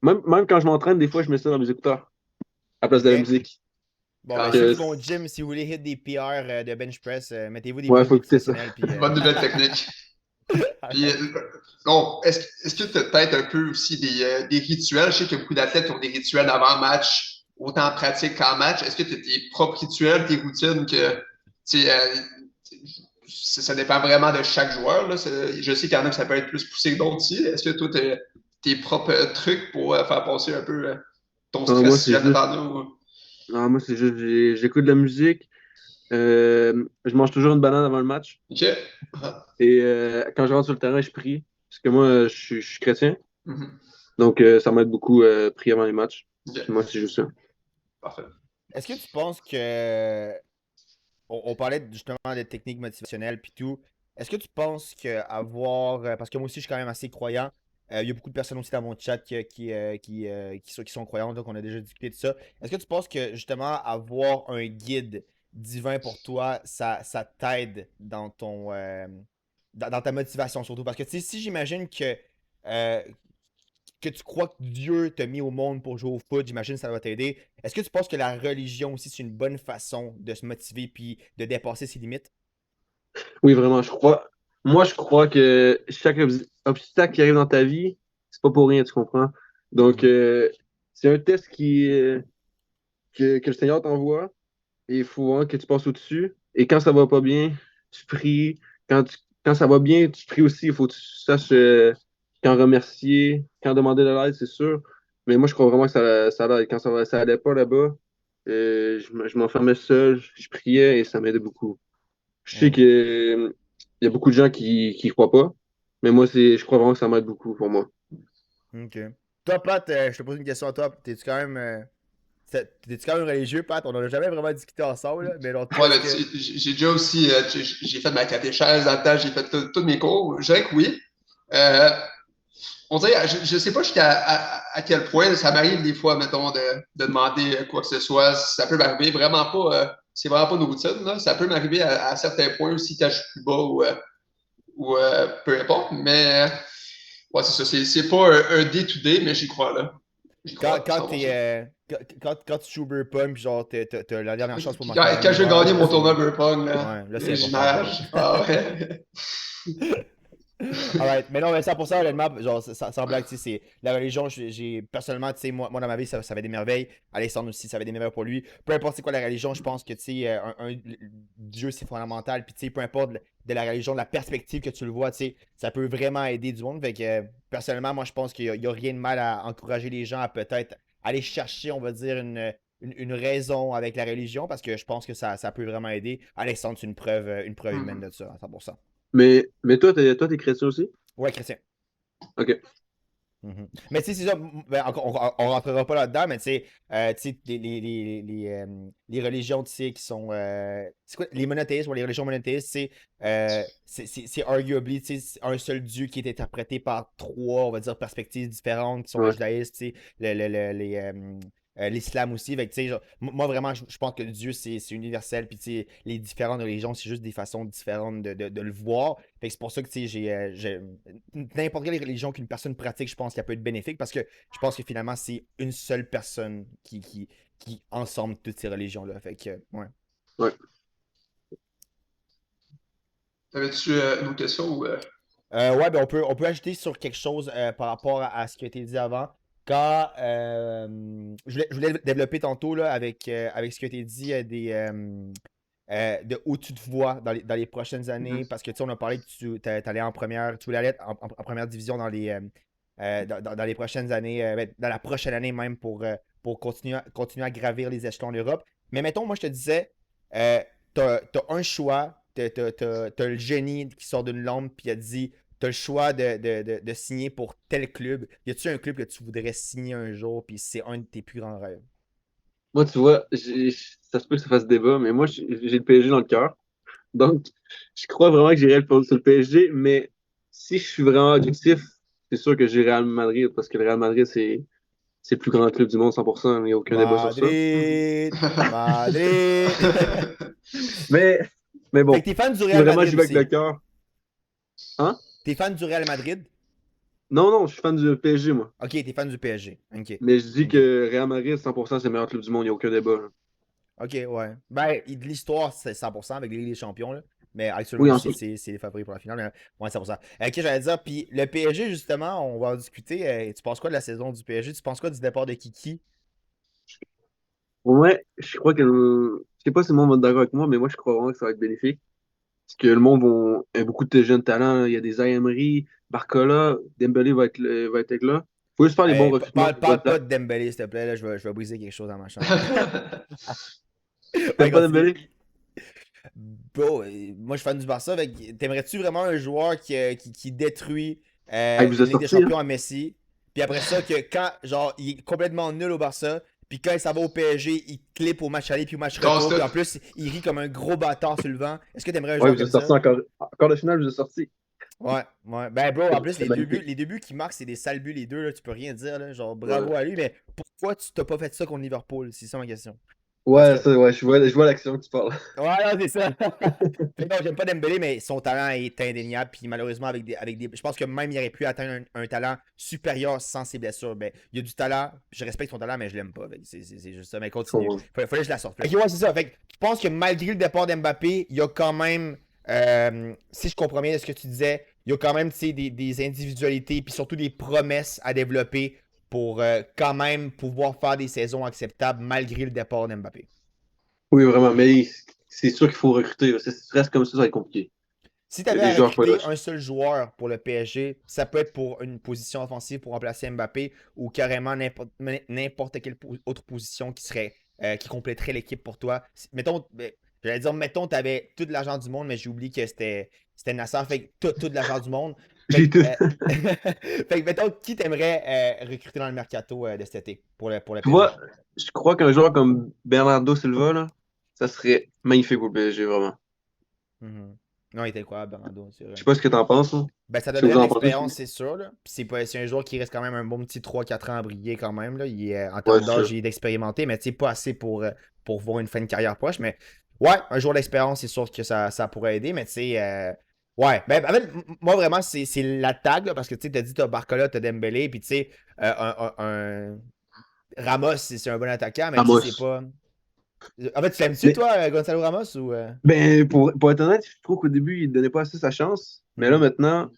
même quand je m'entraîne, des fois, je mets ça dans mes écouteurs, à la place de la Ok. musique. Bon, Parce ben, ceux que, qui vont au gym, si vous voulez hit des PR de bench press, mettez-vous des ouais, vidéos faut écouter ça. motivationnelles, puis... bonne nouvelle technique. Puis, alright. bon, est-ce que tu as peut-être un peu aussi des rituels? Je sais qu'il y a beaucoup d'athlètes qui ont des rituels avant-match, autant en pratique qu'en match. Est-ce que tu as tes propres rituels, tes routines que, tu sais, ça dépend vraiment de chaque joueur, là. Je sais qu'il y en a que ça peut être plus poussé que d'autres aussi. Est-ce que toi, tu as tes propres trucs pour faire passer un peu ton Ah, stress si jamais t'en as? moi, c'est juste, j'écoute de la musique. Je mange toujours une banane avant le match. OK. Ah. Et quand je rentre sur le terrain, je prie. Parce que moi, je suis chrétien. Mhm. Donc, ça m'aide beaucoup, prier avant les matchs. OK. Puis moi, c'est juste ça. Parfait. Est-ce que tu penses que... on parlait justement des techniques motivationnelles puis tout. Est-ce que tu penses que avoir... parce que moi aussi, je suis quand même assez croyant. Il y a beaucoup de personnes aussi dans mon chat qui sont croyantes, donc on a déjà discuté de ça. Est-ce que tu penses que justement avoir un guide divin pour toi, ça t'aide dans dans ta motivation surtout? Parce que tu sais, si j'imagine euh, que tu crois que Dieu t'a mis au monde pour jouer au foot, j'imagine que ça va t'aider. Est-ce que tu penses que la religion aussi, c'est une bonne façon de se motiver puis de dépasser ses limites? Oui, vraiment, je crois. Moi, je crois que chaque obstacle qui arrive dans ta vie, c'est pas pour rien, tu comprends? Donc, Mhm. c'est un test que le Seigneur t'envoie et il faut vraiment que tu passes au-dessus. Et quand ça va pas bien, tu pries. Quand ça va bien, tu pries aussi. Il faut que tu saches quand remercier, quand demander de l'aide, c'est sûr. Mais moi, je crois vraiment que ça l'aide. Quand ça allait pas là-bas, je m'enfermais seul, je priais et ça m'aidait beaucoup. Je sais Mhm. que, il y a beaucoup de gens qui croient pas, mais moi, je crois vraiment que ça m'aide beaucoup pour moi. Ok. Toi, Pat, je te pose une question à toi. T'es-tu quand même religieux, Pat? On n'en a jamais vraiment discuté ensemble, là, mais alors toi, Ouais, est-ce ben, que. j'ai déjà aussi, j'ai fait ma catéchèse dans le temps, j'ai fait tous mes cours. Je dirais que oui. Euh, on dirait, je sais pas jusqu'à à quel point ça m'arrive des fois, mettons, de demander quoi que ce soit. Ça peut m'arriver vraiment pas, c'est vraiment pas une routine, là. Ça peut m'arriver à certains points aussi quand je suis plus bas ou peu importe. Mais ouais, c'est ça. C'est pas un day-to-day, mais j'y crois, là. J'y Quand, crois, quand, ça. t'es, quand tu joues Beer Pump, genre, t'as la dernière chance pour marquer Quand, un quand dernier j'ai verre, gagné là, mon tournoi c'est. Burpong, là, Ouais, là, c'est je important. nage. Ah ouais. Alright, mais non, mais 100%, honnêtement, genre, sans blague, tu sais, c'est la religion, personnellement, tu sais, moi, dans ma vie, ça avait des merveilles. Alexandre aussi, ça avait des merveilles pour lui. Peu importe c'est quoi la religion, je pense que, tu sais, Dieu, c'est fondamental. Puis, tu sais, peu importe de la religion, de la perspective que tu le vois, tu sais, ça peut vraiment aider du monde. Fait que, personnellement, moi, je pense qu'il y a rien de mal à encourager les gens à peut-être aller chercher, on va dire, une raison avec la religion, parce que je pense que ça peut vraiment aider. Alexandre, c'est une preuve humaine Hmm. de ça, à 100%. Mais toi, t'es chrétien aussi? Ouais, Christian. OK. Mhm. Mais tu sais, c'est ça, ben, on rentrera pas là-dedans, mais tu sais, les religions, tu sais, qui sont, c'est quoi, les monothéistes ou les religions monothéistes, c'est arguably, tu sais, c'est un seul Dieu qui est interprété par trois, on va dire, perspectives différentes, qui sont le Ouais. judaïsme, tu sais, l'islam aussi, fait que, tu sais, genre, moi, vraiment, je pense que Dieu, c'est universel, puis, tu sais, les différentes religions, c'est juste des façons différentes de le voir, fait que c'est pour ça que, tu sais, n'importe quelle religion qu'une personne pratique, je pense qu'elle peut être bénéfique parce que je pense que finalement, c'est une seule personne qui ensemble toutes ces religions-là. Fait que, ouais. Ouais. T'avais-tu une autre question ou Ouais, ben on peut ajouter sur quelque chose par rapport à ce qui a été dit avant. Quand je voulais développer tantôt là, avec ce qui a été dit de où tu te vois dans les prochaines années, Mhm. parce que tu sais, on a parlé que t'allais en première, tu voulais aller en première division dans les prochaines années, dans la prochaine année même pour continuer à gravir les échelons de l'Europe. Mais mettons, moi, je te disais, t'as un choix, t'as le génie qui sort d'une lampe, puis il a dit, t'as le choix de signer pour tel club. Y a-tu un club que tu voudrais signer un jour, puis c'est un de tes plus grands rêves? Moi, tu vois, ça se peut que ça fasse débat, mais moi, j'ai le PSG dans le cœur. Donc, je crois vraiment que j'irai sur le PSG, mais si je suis vraiment objectif, c'est sûr que j'irai Real Madrid, parce que le Real Madrid, c'est le plus grand club du monde, 100%. Il n'y a aucun débat sur ça. Madrid! Madrid! Mais, mais Fait bon, que t'es fan du si Real vraiment Madrid j'y vais avec le aussi. cœur. Hein? T'es fan du Real Madrid? Non, non, je suis fan du PSG, moi. Ok, t'es fan du PSG. Ok. Mais je dis Ok. que Real Madrid, 100%, c'est le meilleur club du monde, il n'y a aucun débat, là. Ok, ouais. Ben, l'histoire, c'est 100% avec les Ligues des Champions, là. Mais actuellement Oui, aussi, ensuite. c'est les favoris pour la finale. Mais ouais, 100%. Ok, j'allais dire, puis le PSG, justement, on va en discuter. Tu penses quoi de la saison du PSG? Tu penses quoi du départ de Kiki? Ouais, je crois que. Je sais pas si le monde va être d'accord avec moi, mais moi, je crois vraiment que ça va être bénéfique. Parce que le monde a beaucoup de jeunes talents, là. Il y a des Zaïre Emery, Barcola, Dembélé va être là. Faut juste faire les bons recrutements pour Parle votre pas date. de Dembélé, s'il te plaît. Là, je vais briser quelque chose dans ma chambre. Ouais, T'aimes pas continue. Dembélé? Bro, moi, je suis fan du Barça. T'aimerais-tu vraiment un joueur qui détruit Ah, il vous a une Ligue des sorti, hein? Champions à Messi? Puis après ça, que quand, genre, il est complètement nul au Barça, puis quand il s'en va au PSG, il clip au match aller puis au match Casse retour, puis tout. en plus, il rit comme un gros bâtard sur le vent. Est-ce que t'aimerais un Ouais, joueur il vous a comme sorti ça? encore. Encore de finale, il vous a sorti. Ouais, ouais. Ben, bro, en plus, C'est magnifique. les deux buts qu'il marque, c'est des sales buts, les deux, là, tu peux rien dire, là. Genre, Ouais. bravo à lui, mais pourquoi tu t'as pas fait ça contre Liverpool? C'est ça ma question. En tout Ouais, cas, ça, ouais, je vois l'action que tu parles. ouais, non, c'est ça. Fait que non, j'aime pas Dembélé, mais son talent est indéniable. Puis malheureusement, je pense que même il aurait pu atteindre un talent supérieur sans ses blessures. Ben, il y a du talent. Je respecte son talent, mais je l'aime pas. Fait que c'est juste ça. Mais Je continue. comprends. Fallait que je la sorte. Ok, ouais, c'est ça. Fait que je pense que malgré le départ d'Mbappé, il y a quand même, si je comprends bien ce que tu disais, il y a quand même tu sais, des individualités, puis surtout des promesses à développer pour quand même pouvoir faire des saisons acceptables malgré le départ d'Mbappé. Oui, vraiment, mais c'est sûr qu'il faut recruter, là. Si tu restes comme ça va être compliqué. Si tu Il y a avais des à joueurs pas là. recruter un seul joueur pour le PSG, ça peut être pour une position offensive pour remplacer Mbappé ou carrément n'importe quelle autre position qui compléterait l'équipe pour toi. Mettons, j'allais dire, mettons, tu avais tout l'argent du monde, mais j'ai oublié que c'était Nasser, fait que tout l'argent du monde. Fait J'ai que, tout. fait que mettons, qui t'aimerais recruter dans le mercato de cet été pour le Tu PSG? vois, je crois qu'un joueur comme Bernardo Silva, là, ça serait magnifique pour le PSG, vraiment. Mhm. Non, il était incroyable, Bernardo, c'est Je vrai. sais pas ce que t'en penses, hein. Ben, ça Ce que donnerait vous de en pensez aussi. l'expérience, c'est sûr. Là. Puis c'est un joueur qui reste quand même un bon petit 3-4 ans à briller quand même. Là. En Ouais, termes c'est d'âge, sûr. il est d'expérimenter, mais pas assez pour voir une fin de carrière proche. Mais ouais, un joueur d'expérience, c'est sûr que ça pourrait aider. Mais tu sais, ouais. Ben, en fait, moi vraiment, c'est la tag, là, parce que tu sais, t'as dit, t'as Barcola, t'as Dembélé, puis tu sais, Ramos, c'est un bon attaquant, mais tu sais, c'est Ramos. pas. En fait, tu l'aimes-tu, Mais, toi, Gonzalo Ramos, ou. ben, pour être honnête, je trouve qu'au début, il donnait pas assez sa chance. Mais là, Mhm. maintenant,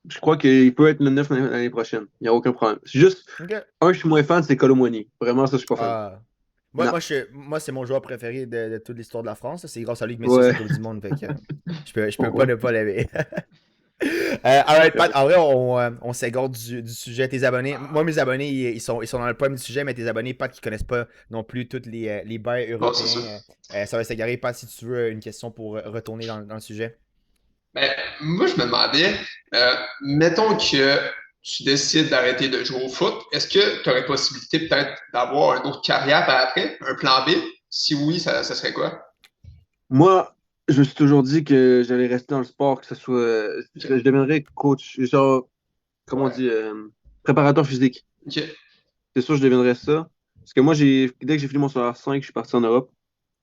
je crois qu'il peut être le 9 l'année prochaine. Il n'y a aucun problème. C'est juste, Ok. je suis moins fan, c'est Colomwani. Vraiment, ça, je suis pas fan. Ah. Non. Moi c'est mon joueur préféré de toute l'histoire de la France. C'est grâce à lui que Messi a sa Ouais. Coupe du Monde. Fait que, je peux pas Ouais. ne pas l'aimer. Alright, Pat, en vrai, on s'égare du sujet. Tes abonnés, moi, mes abonnés, ils sont dans le problème du sujet, mais tes abonnés, Pat, qui connaissent pas non plus tous les bails Non, c'est ça. européens, ça va s'égarer. Pat, si tu veux une question pour retourner dans le sujet. Ben, moi, je me demandais, mettons que tu décides d'arrêter de jouer au foot, est-ce que tu aurais possibilité peut-être d'avoir une autre carrière par après, un plan B? Si oui, ça serait quoi? Moi, je me suis toujours dit que j'allais rester dans le sport, que ce soit. Je deviendrais coach, genre, comment on Ouais. dit, préparateur physique. OK. C'est sûr, je deviendrais ça. Parce que moi, dès que j'ai fini mon secondaire 5, je suis parti en Europe.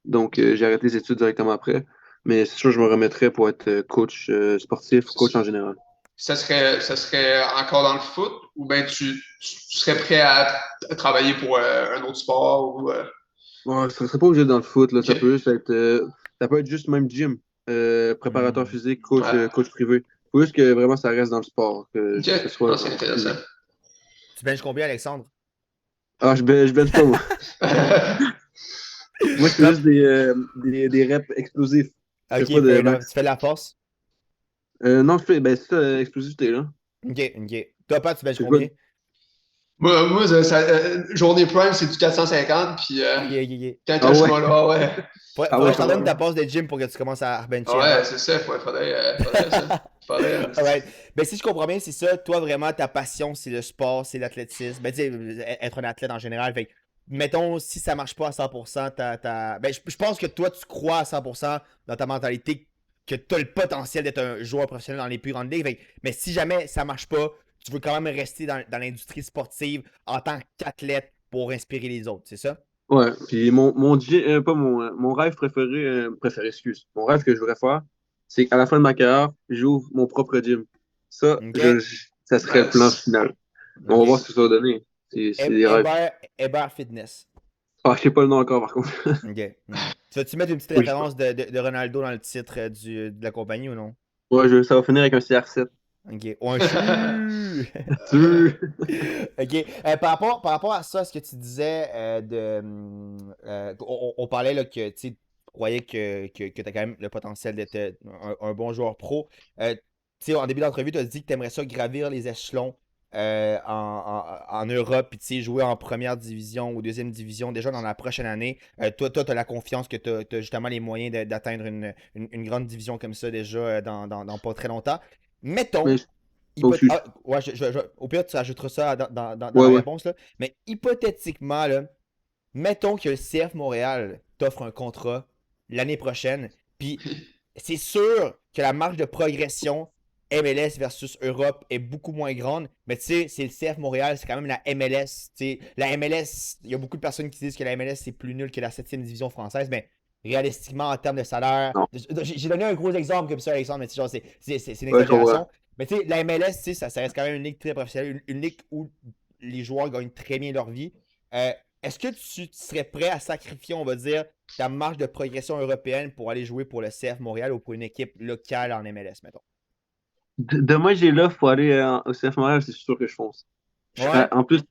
Donc, j'ai arrêté les études directement après. Mais c'est sûr, je me remettrais pour être coach sportif ou coach en général. Ça serait encore dans le foot ou bien tu serais prêt à travailler pour un autre sport ou Ouais, ça serait pas obligé dans le foot, là. OK. Ça peut être juste même gym, préparateur Hmm. physique, Ouais. coach privé. Faut juste que vraiment ça reste dans le sport, OK. que ce soit Non, c'est intéressant. physique. Tu benches combien, Alexandre? Ah, je bench pas, moi. Moi, je fais Top. juste des reps explosifs. Je fais Ok, pas de fair enough. Tu max. fais de la force? Non, ben, c'est ça, explosivité, là. Ok, ok. Toi, Pat, tu benches Je fais pas combien? Moi journée prime, c'est du 450, puis Ok, ok, ok. quand Ah je suis ouais? pas là, ouais. Ah Faudrait ouais, que je je t'en donne ta comprends. passe de gym pour que tu commences à bencher Ouais, avant. c'est ça, faudrait ça. Faudrait, Alright. Ben, si je comprends bien, c'est ça. Toi, vraiment, ta passion, c'est le sport, c'est l'athlétisme. Ben, tu sais, être un athlète en général. Fait que, mettons, si ça marche pas à 100%, ben, je pense que toi, tu crois à 100% dans ta mentalité que tu as le potentiel d'être un joueur professionnel dans les plus grandes ligues. Fait que, mais si jamais ça marche pas, tu veux quand même rester dans l'industrie sportive en tant qu'athlète pour inspirer les autres, c'est ça? Ouais, puis mon gym, pas mon rêve excuse. Mon rêve que je voudrais faire, c'est qu'à la fin de ma carrière, j'ouvre mon propre gym. Ça, OK? ça serait le plan nice. final. On va voir OK. ce que ça va donner. C'est des rêves. Hébert Fitness. Ah, je sais pas le nom encore, par contre. OK. Tu vas-tu mettre une petite Oui, je pense. référence de Ronaldo dans le titre de la compagnie ou non? Ouais, ça va finir avec un CR7. OK. Ou un CHU! Tu... OK. Par rapport à ça, ce que tu disais on parlait là, que tu croyais que tu as quand même le potentiel d'être un bon joueur pro. Tu sais, en début d'entrevue, tu as dit que tu aimerais ça gravir les échelons en Europe, puis tu sais, jouer en première division ou deuxième division déjà dans la prochaine année. Toi, tu as la confiance que tu as justement les moyens d'atteindre une grande division comme ça déjà dans pas très longtemps. Mettons, Mais, oh, excuse. ouais, au pire, tu rajouteras ça dans Ouais, la ouais. réponse, là. Mais hypothétiquement, là, mettons que le CF Montréal t'offre un contrat l'année prochaine, puis c'est sûr que la marge de progression MLS versus Europe est beaucoup moins grande, mais tu sais, c'est le CF Montréal, c'est quand même la MLS. Tu sais, la MLS, il y a beaucoup de personnes qui disent que la MLS c'est plus nul que la 7e division française, mais réalistiquement, en termes de salaire, Non. j'ai donné un gros exemple comme ça, Alexandre, mais genre, c'est une Ouais, je comprends. exagération. Mais tu sais, la MLS, tu sais, ça reste quand même une ligue très professionnelle, une ligue où les joueurs gagnent très bien leur vie. Euh, Est-ce que tu serais prêt à sacrifier, on va dire, ta marge de progression européenne pour aller jouer pour le CF Montréal ou pour une équipe locale en MLS, mettons? Demain, j'ai l'offre pour aller au CF Montréal, c'est sûr que je fonce. Ouais? En plus,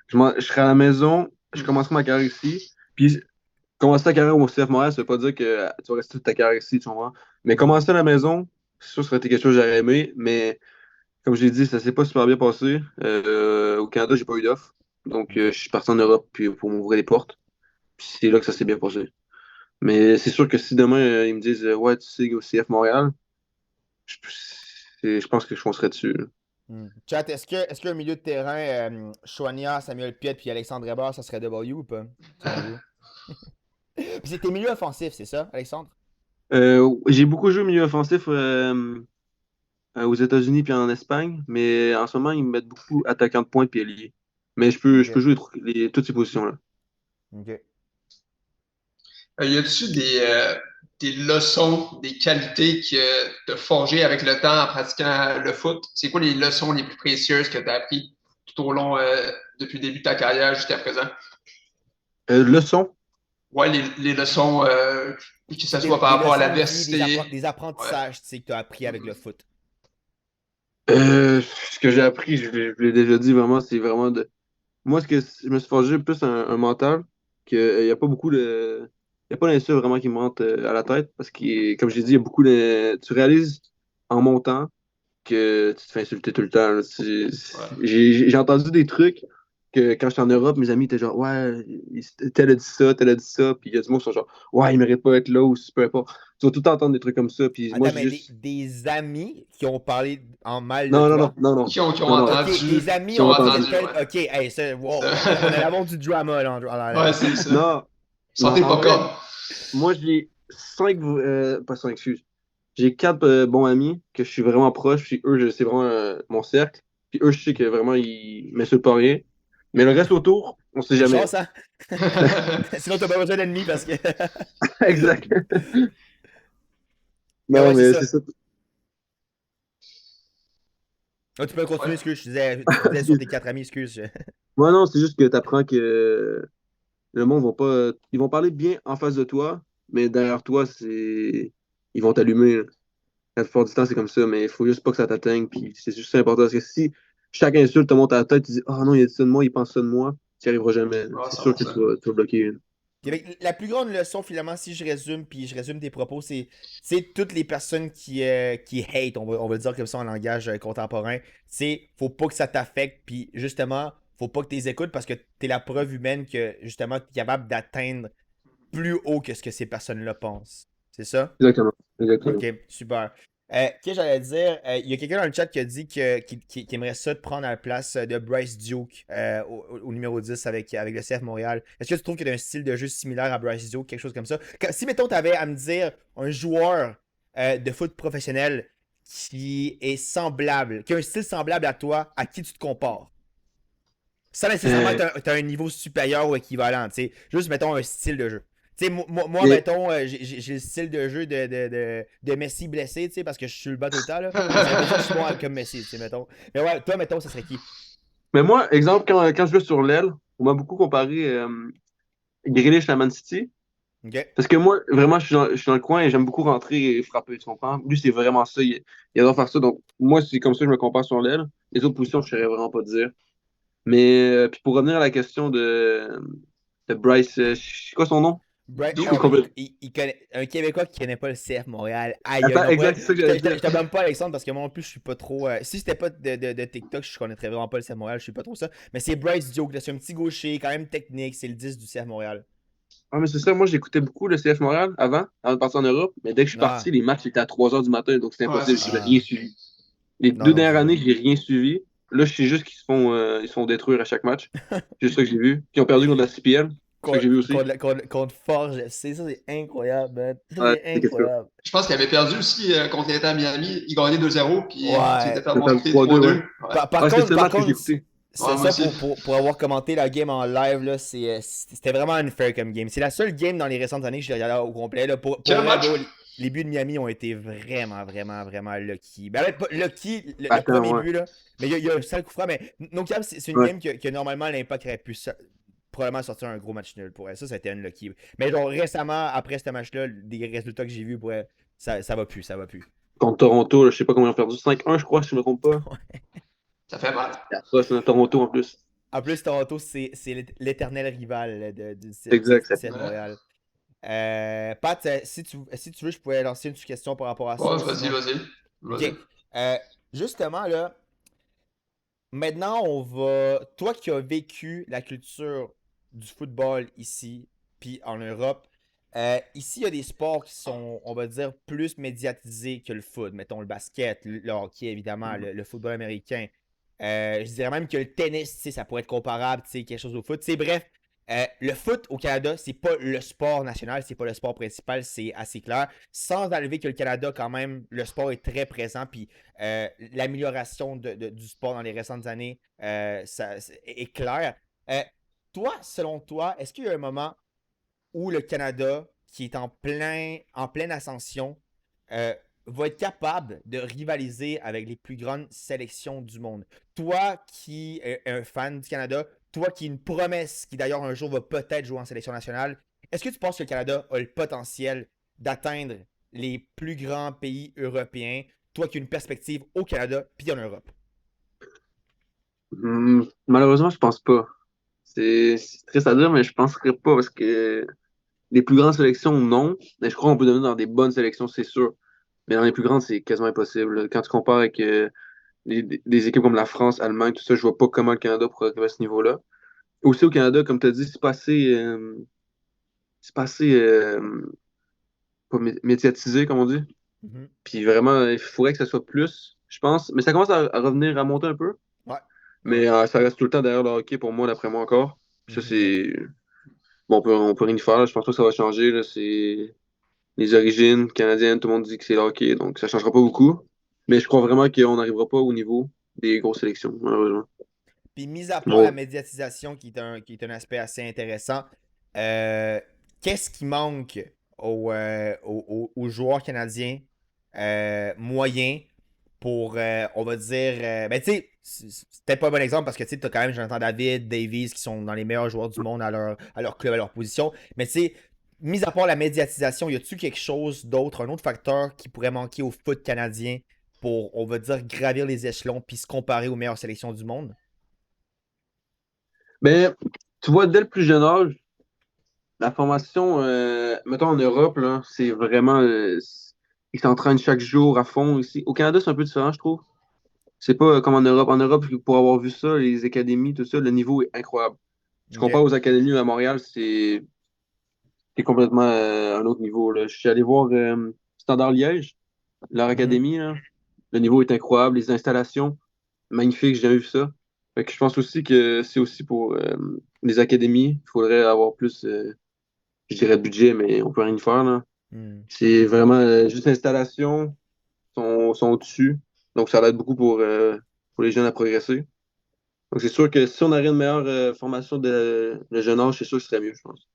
je serai à la maison, je commencerai ma carrière ici. Puis, commencer ta carrière au CF Montréal, ça veut pas dire que tu vas rester toute ta carrière ici, tu comprends? Mais commencer à la maison, c'est sûr que ça aurait été quelque chose que j'aurais aimé, mais comme je l'ai dit, ça s'est pas super bien passé. Au Canada, j'ai pas eu d'offre. Donc, Ok. je suis parti en Europe puis, pour m'ouvrir les portes. Puis c'est là que ça s'est bien passé. Mais c'est sûr que si demain, ils me disent ouais, tu sais, au CF Montréal, je, je pense que je foncerais dessus. Là. Chat, est-ce qu'un milieu de terrain, Choania, Samuel Piet puis Alexandre Weber, ça serait W ou pas, selon vous? Puis c'était milieu offensif, c'est ça, Alexandre? J'ai beaucoup joué au milieu offensif aux États-Unis puis en Espagne, mais en ce moment, ils me mettent beaucoup attaquant de pointe puis ailier. Mais je peux Ok. jouer toutes ces positions-là. Ok. Y a-tu des leçons, des qualités que tu as forgées avec le temps en pratiquant le foot? C'est quoi les leçons les plus précieuses que tu as apprises tout au long, depuis le début de ta carrière jusqu'à présent? Leçon, Ouais, les leçons, que Tu sais, ce soit par des rapport à leçons de vie, l'adversité. des Ouais. apprentissages, tu sais, que tu as appris avec le foot. ce que j'ai appris, je l'ai déjà dit vraiment, c'est vraiment de. Moi, je me suis forgé plus un mental, qu'il n'y a pas beaucoup de. Il n'y a pas d'insulte vraiment qui me monte à la tête, parce que, comme j'ai dit, il y a beaucoup de. Tu réalises en montant que tu te fais insulter tout le temps. Là. Ouais. J'ai entendu des trucs que quand j'étais en Europe, mes amis étaient genre, ouais, tel a dit ça, tel a dit ça, puis il y a du monde qui sont genre, ouais, il mérite pas d'être là, ou peu importe. Tu vas tout le temps entendre des trucs comme ça, puis moi, Attends, j'ai mais juste. des amis qui ont parlé en mal de Non, non, non, toi? non, non, Qui ont non, non, Ok, des entendu, amis qui qui ont ont ont dit de entendu. entendu, tel. ouais. Ok, hey, ça, wow, Ça- on a l'avant du drama là, Ouais, là. c'est ça. Non, Sentez en pas vrai, comme. moi, j'ai pas cinq, excuse. J'ai quatre bons amis que je suis vraiment proche, puis eux, c'est vraiment mon cercle. Puis eux, je sais que vraiment, ils m'insultent pas rien. Mais le reste autour, on sait Une jamais. chance, hein? Sinon, t'as pas besoin d'ennemis parce que. Exact. Mais Non, ouais, c'est mais ça. c'est ça. Ah, tu peux Ouais. continuer, excuse. Tu disais sur tes quatre amis, excuse. Moi, non, c'est juste que tu apprends que le monde va pas. Ils vont parler bien en face de toi, mais derrière toi, c'est. Ils vont t'allumer. Là. La plupart du temps, c'est comme ça, mais il faut juste pas que ça t'atteigne. Puis c'est juste important. Parce que si chaque insulte te monte à la tête, tu dis oh non, il a dit ça de moi, il pense ça de moi, tu n'y arriveras jamais. Là. Ouais, C'est sûr que 100%. tu vas bloquer. Là. La plus grande leçon, finalement, si je résume, puis je résume tes propos, c'est toutes les personnes qui hate, on va le dire comme ça en langage contemporain, c'est faut pas que ça t'affecte, puis justement, faut pas que tu les écoutes parce que tu es la preuve humaine que justement tu es capable d'atteindre plus haut que ce que ces personnes-là pensent. C'est ça? Exactement. Exactement. Ok, super. Qu'est-ce que j'allais dire? Il y a quelqu'un dans le chat qui a dit qu'il aimerait ça te prendre à la place de Bryce Duke au numéro 10 avec le CF Montréal. Est-ce que tu trouves qu'il a un style de jeu similaire à Bryce Duke, quelque chose comme ça? Si, mettons, tu avais à me dire un joueur de foot professionnel qui est semblable, qui a un style semblable à toi, à qui tu te compares? Sans nécessairement que tu as un niveau supérieur ou équivalent, tu sais. Juste, mettons, un style de jeu. Tu sais, moi Mais- mettons, j'ai le style de jeu de Messi blessé, tu sais, parce que je suis le bas tout le temps, là. Mais ça veut pas dire que je suis bon comme Messi, tu sais, mettons. Mais ouais, toi, mettons, ça serait qui? Mais moi, exemple, quand je jouais sur l'aile, on m'a beaucoup comparé Grealish à Man City. Ok. Parce que moi, vraiment, je suis dans le coin et j'aime beaucoup rentrer et frapper, tu comprends? Lui, c'est vraiment ça. Il adore faire ça. Donc, moi, c'est comme ça que je me compare sur l'aile. Les autres positions, je ne saurais vraiment pas dire. Mais, puis pour revenir à la question de Bryce, c'est quoi son nom? D'où? Excuse complètement. Un Québécois qui connaît pas le CF Montréal. Aïe, aïe, Attends, non, pour vrai, exact, c'est ça que je te, j'allais je te- dire. je te blâme pas, Alexandre, parce que moi non plus, je suis pas trop. Si c'était pas de TikTok, je connaîtrais vraiment pas le CF Montréal, je suis pas trop ça. Mais c'est Bryce Duke, là, c'est un petit gaucher, quand même technique, c'est le 10 du CF Montréal. Ah, mais c'est ça, moi, j'écoutais beaucoup le CF Montréal avant de partir en Europe. Mais dès que je suis Ah, parti, les matchs étaient à 3 heures du matin, donc c'était Ouais, c'est impossible. ça. J'ai rien ah, suivi. Les non, deux non, c'est dernières ça. années, j'ai rien suivi. Là, je sais juste ils se font détruire à chaque match. C'est juste ça que j'ai vu. Puis ils ont perdu contre la CPL. C'est ça que Contre, j'ai vu aussi. contre Forge FC, ça c'est incroyable, man. Ça Ouais, c'est c'est quelque chose. incroyable. Je pense qu'il avait perdu aussi contre l'Inter Miami. Il gagnait 2-0, puis il s'était Ouais. fait Ils ont perdu monter 3-2, ouais. 3-2. Ouais. Ouais, c'était le seul Par match que j'ai contre, écouté. c'est Ouais, moi ça aussi. pour avoir commenté la game en live, là, c'était vraiment unfair comme game. C'est la seule game dans les récentes années que j'ai regardé au complet. Là. Pour Quel vrai, match? bro, les buts de Miami ont été vraiment, vraiment, vraiment lucky. Ben, pas lucky, le Attends, premier ouais. but, là. Mais il y a un sale coup franc. Mais No Cap, c'est une Ouais. game que normalement l'Impact aurait pu probablement sortir un gros match nul pour elle. Ça a été unlucky. Mais donc, récemment, après ce match-là, des résultats que j'ai vus, pour elle, ça va plus, ça va plus. Contre Toronto, là, je sais pas combien ils ont perdu. 5-1, je crois, si je me trompe pas. Ça fait mal. Ouais, c'est Toronto en plus. En plus, Toronto, c'est l'éternel rival du Exact, ça. CF Ouais. Montréal. Pat, si tu veux, je pourrais lancer une petite question par rapport à ça. Ouais, Ou vas-y, sinon. vas-y. Ok. Vas-y. Justement, là, maintenant, on va. Toi qui as vécu la culture du football ici, puis en Europe, ici, il y a des sports qui sont, on va dire, plus médiatisés que le foot. Mettons le basket, le hockey, évidemment, le football américain. Je dirais même que le tennis, tu sais, ça pourrait être comparable, tu sais, quelque chose au foot. Tu sais, bref, le foot au Canada, c'est pas le sport national, c'est pas le sport principal, c'est assez clair. Sans enlever que le Canada, quand même, le sport est très présent, puis l'amélioration du sport dans les récentes années est claire. Toi, selon toi, est-ce qu'il y a un moment où le Canada, qui est en pleine ascension, euh, va être capable de rivaliser avec les plus grandes sélections du monde? Toi qui es un fan du Canada, toi qui es une promesse qui d'ailleurs un jour va peut-être jouer en sélection nationale, est-ce que tu penses que le Canada a le potentiel d'atteindre les plus grands pays européens, toi qui as une perspective au Canada puis en Europe? Malheureusement, je pense pas. C'est triste à dire, mais je penserais pas parce que les plus grandes sélections, non. Mais je crois qu'on peut devenir dans des bonnes sélections, c'est sûr. Mais dans les plus grandes, c'est quasiment impossible. Quand tu compares avec des équipes comme la France, Allemagne, tout ça, je vois pas comment le Canada pourrait arriver à ce niveau-là. Aussi au Canada, comme tu as dit, c'est pas assez pas médiatisé, comme on dit. Mhm. Puis vraiment, il faudrait que ça soit plus, je pense. Mais ça commence à revenir, à monter un peu. Ouais. Ouais. Mais ça reste tout le temps derrière le hockey pour moi, d'après moi encore. Puis ça, Mhm. c'est. Bon, on peut rien y faire, là. Je pense pas que ça va changer, là. C'est les origines canadiennes, tout le monde dit que c'est le hockey, donc ça changera pas beaucoup. Mais je crois vraiment qu'on n'arrivera pas au niveau des grosses sélections, malheureusement. Puis, mis à part la Bon. médiatisation, qui est un aspect assez intéressant, euh, qu'est-ce qui manque aux joueurs canadiens moyens pour, on va dire, ben tu sais, c'est peut-être pas un bon exemple parce que tu as quand même Jonathan David, Davies qui sont dans les meilleurs joueurs du monde à leur club, à leur position. Mais tu sais, mis à part la médiatisation, y a-tu quelque chose d'autre, un autre facteur qui pourrait manquer au foot canadien pour, on va dire, gravir les échelons puis se comparer aux meilleures sélections du monde? Mais tu vois, dès le plus jeune âge, la formation, mettons en Europe, là, c'est vraiment. Ils s'entraînent chaque jour à fond ici. Au Canada, c'est un peu différent, je trouve. C'est pas comme en Europe. En Europe, pour avoir vu ça, les académies, tout ça, le niveau est incroyable. Tu compares Ok. aux académies à Montréal, c'est complètement un autre niveau, là. Je suis allé voir Standard Liège, leur Mhm. académie, là. Le niveau est incroyable, les installations, magnifiques, j'ai jamais vu ça. Fait que je pense aussi que c'est aussi pour les académies, il faudrait avoir plus, je dirais, de budget, mais on peut rien y faire, là. Hmm. C'est vraiment juste l'installation, sont au-dessus. Donc ça aide beaucoup pour les jeunes à progresser. Donc c'est sûr que si on aurait une meilleure formation de le jeune âge, c'est sûr que ce serait mieux, je pense.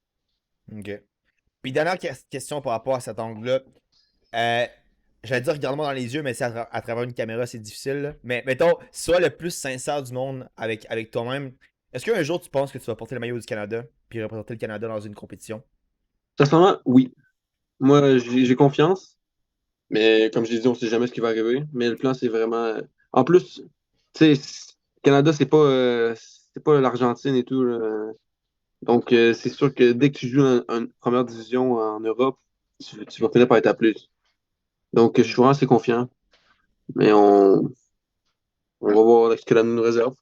Ok. Puis dernière question par rapport à cet angle-là. Euh, J'allais dire regarde-moi dans les yeux, mais c'est à travers une caméra, c'est difficile, là. Mais mettons, sois le plus sincère du monde avec toi-même. Est-ce qu'un jour tu penses que tu vas porter le maillot du Canada puis représenter le Canada dans une compétition? Sincèrement, oui. Moi, j'ai confiance, mais comme je l'ai dit, on sait jamais ce qui va arriver. Mais le plan, c'est vraiment. En plus, tu sais, Canada, c'est pas l'Argentine et tout, là. Donc, c'est sûr que dès que tu joues en première division en Europe, tu vas finir par être appelé. Donc, je suis Hmm. vraiment assez confiant, mais on va voir ce que l'avenir nous réserve.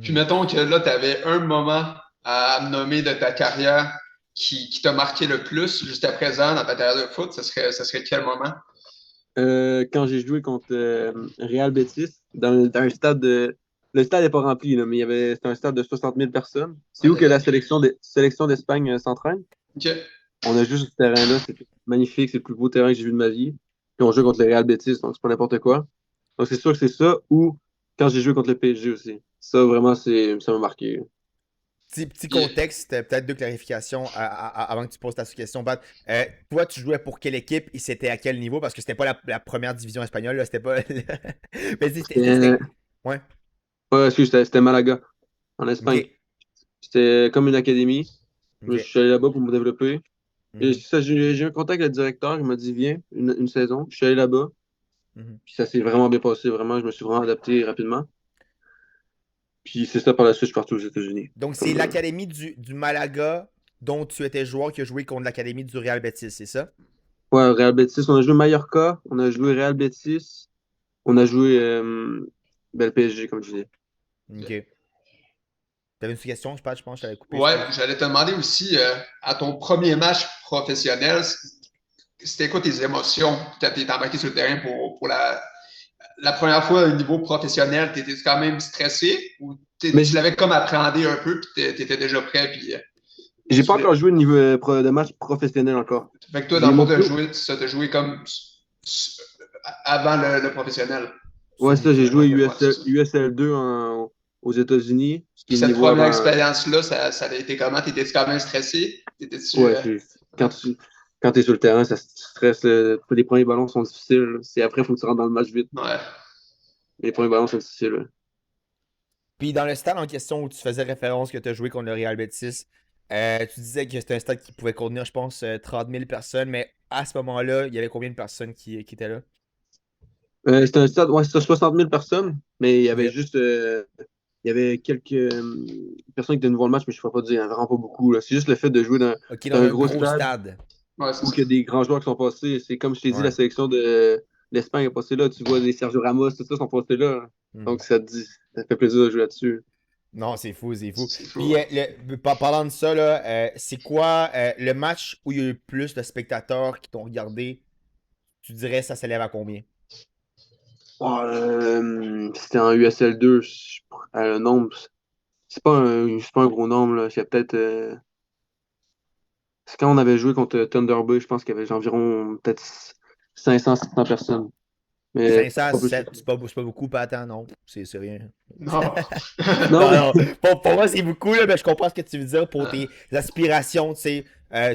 Puis Mhm. mettons que là, tu avais un moment à me nommer de ta carrière qui t'a marqué le plus jusqu'à présent dans ta carrière de foot, ce serait quel moment? Quand j'ai joué contre Real Betis, dans un stade de. Le stade n'est pas rempli, là, mais c'était un stade de 60 000 personnes. C'est où que la sélection d'Espagne s'entraîne? OK. On a juste ce terrain-là, c'était magnifique, c'est le plus beau terrain que j'ai vu de ma vie. Puis on joue contre le Real Betis, donc c'est pas n'importe quoi. Donc c'est sûr que c'est ça, ou quand j'ai joué contre le PSG aussi. Ça, vraiment, ça m'a marqué. Petit Puis, contexte, peut-être deux clarifications avant que tu poses ta question, Bat. Toi, tu jouais pour quelle équipe et c'était à quel niveau? Parce que c'était pas la première division espagnole, là, c'était pas. Mais C'était, Ouais. ouais, excuse, c'était Malaga, en Ok. Espagne. C'était comme une académie. Je Ok. suis allé là-bas pour me développer. Et Mhm. ça, j'ai eu un contact avec le directeur, il m'a dit, viens, une saison. Je suis allé là-bas, Mhm. puis ça s'est vraiment bien passé, vraiment, je me suis vraiment adapté rapidement. Puis c'est ça, par la suite, je suis parti aux États-Unis. Donc, c'est Comme, l'académie du Malaga dont tu étais joueur qui a joué contre l'académie du Real Betis, c'est ça? ouais, Real Betis, on a joué Mallorca, on a joué Real Betis, on a joué ben, le PSG, comme je disais. Ok. T'avais une question, je pense que je t'avais coupé, ouais, excuse. j'allais te demander aussi, à ton premier match professionnel, c'était quoi tes émotions quand tu es embarqué sur le terrain pour la première fois au niveau professionnel? T'étais quand même stressé ou Mais tu l'avais comme appréhendé un peu puis t'étais déjà prêt puis j'ai tu pas encore voulais. joué de niveau de match professionnel encore. Fait que toi, dans J'ai le fond, émotion. t'as joué comme avant le professionnel. Ouais, ça, j'ai joué Ouais, c'est ça. USL 2 aux États-Unis, ce qui Puis est le cette niveau première avant. expérience-là, ça a été comment? T'étais-tu quand même stressé? T'étais-tu. Ouais, quand quand t'es sur le terrain, ça stresse. Les premiers ballons sont difficiles, là. C'est après, il faut que tu rentres dans le match vite. Ouais. Les premiers ballons sont difficiles, là. Puis dans le stade en question où tu faisais référence que tu as joué contre le Real Betis, tu disais que c'était un stade qui pouvait contenir, je pense, 30 000 personnes, mais à ce moment-là, il y avait combien de personnes qui étaient là? C'était un stade, ouais, c'était 60 000 personnes, mais il y avait Ok. juste. Il y avait quelques personnes qui étaient nouveau le match, mais je ne pourrais pas dire, il n'y en a vraiment pas beaucoup, là. C'est juste le fait de jouer dans Ok, c'est dans un un gros gros stade stade. Ouais, c'est où ça. il y a des grands joueurs qui sont passés. C'est comme je t'ai dit, la Ouais. sélection de l'Espagne est passée là. Tu vois des Sergio Ramos, tout ça sont passés là. Mhm. Donc ça fait plaisir de jouer là-dessus. Non, c'est fou, c'est fou. C'est fou, Puis, ouais. parlant de ça, là, c'est quoi le match où il y a eu plus de spectateurs qui t'ont regardé? Tu dirais ça s'élève à combien? Oh, c'était en USL 2, le nombre, c'est pas un gros nombre, là. Il y a peut-être. C'est quand on avait joué contre Thunder Bay, je pense qu'il y avait environ peut-être 500, 600 personnes. Mais 500, pas plus que 7, ça. c'est pas beaucoup, pas tant, non. C'est rien. Non. Non, Non, mais non. Pour moi, c'est beaucoup, là, mais je comprends ce que tu veux dire pour tes aspirations, tu sais.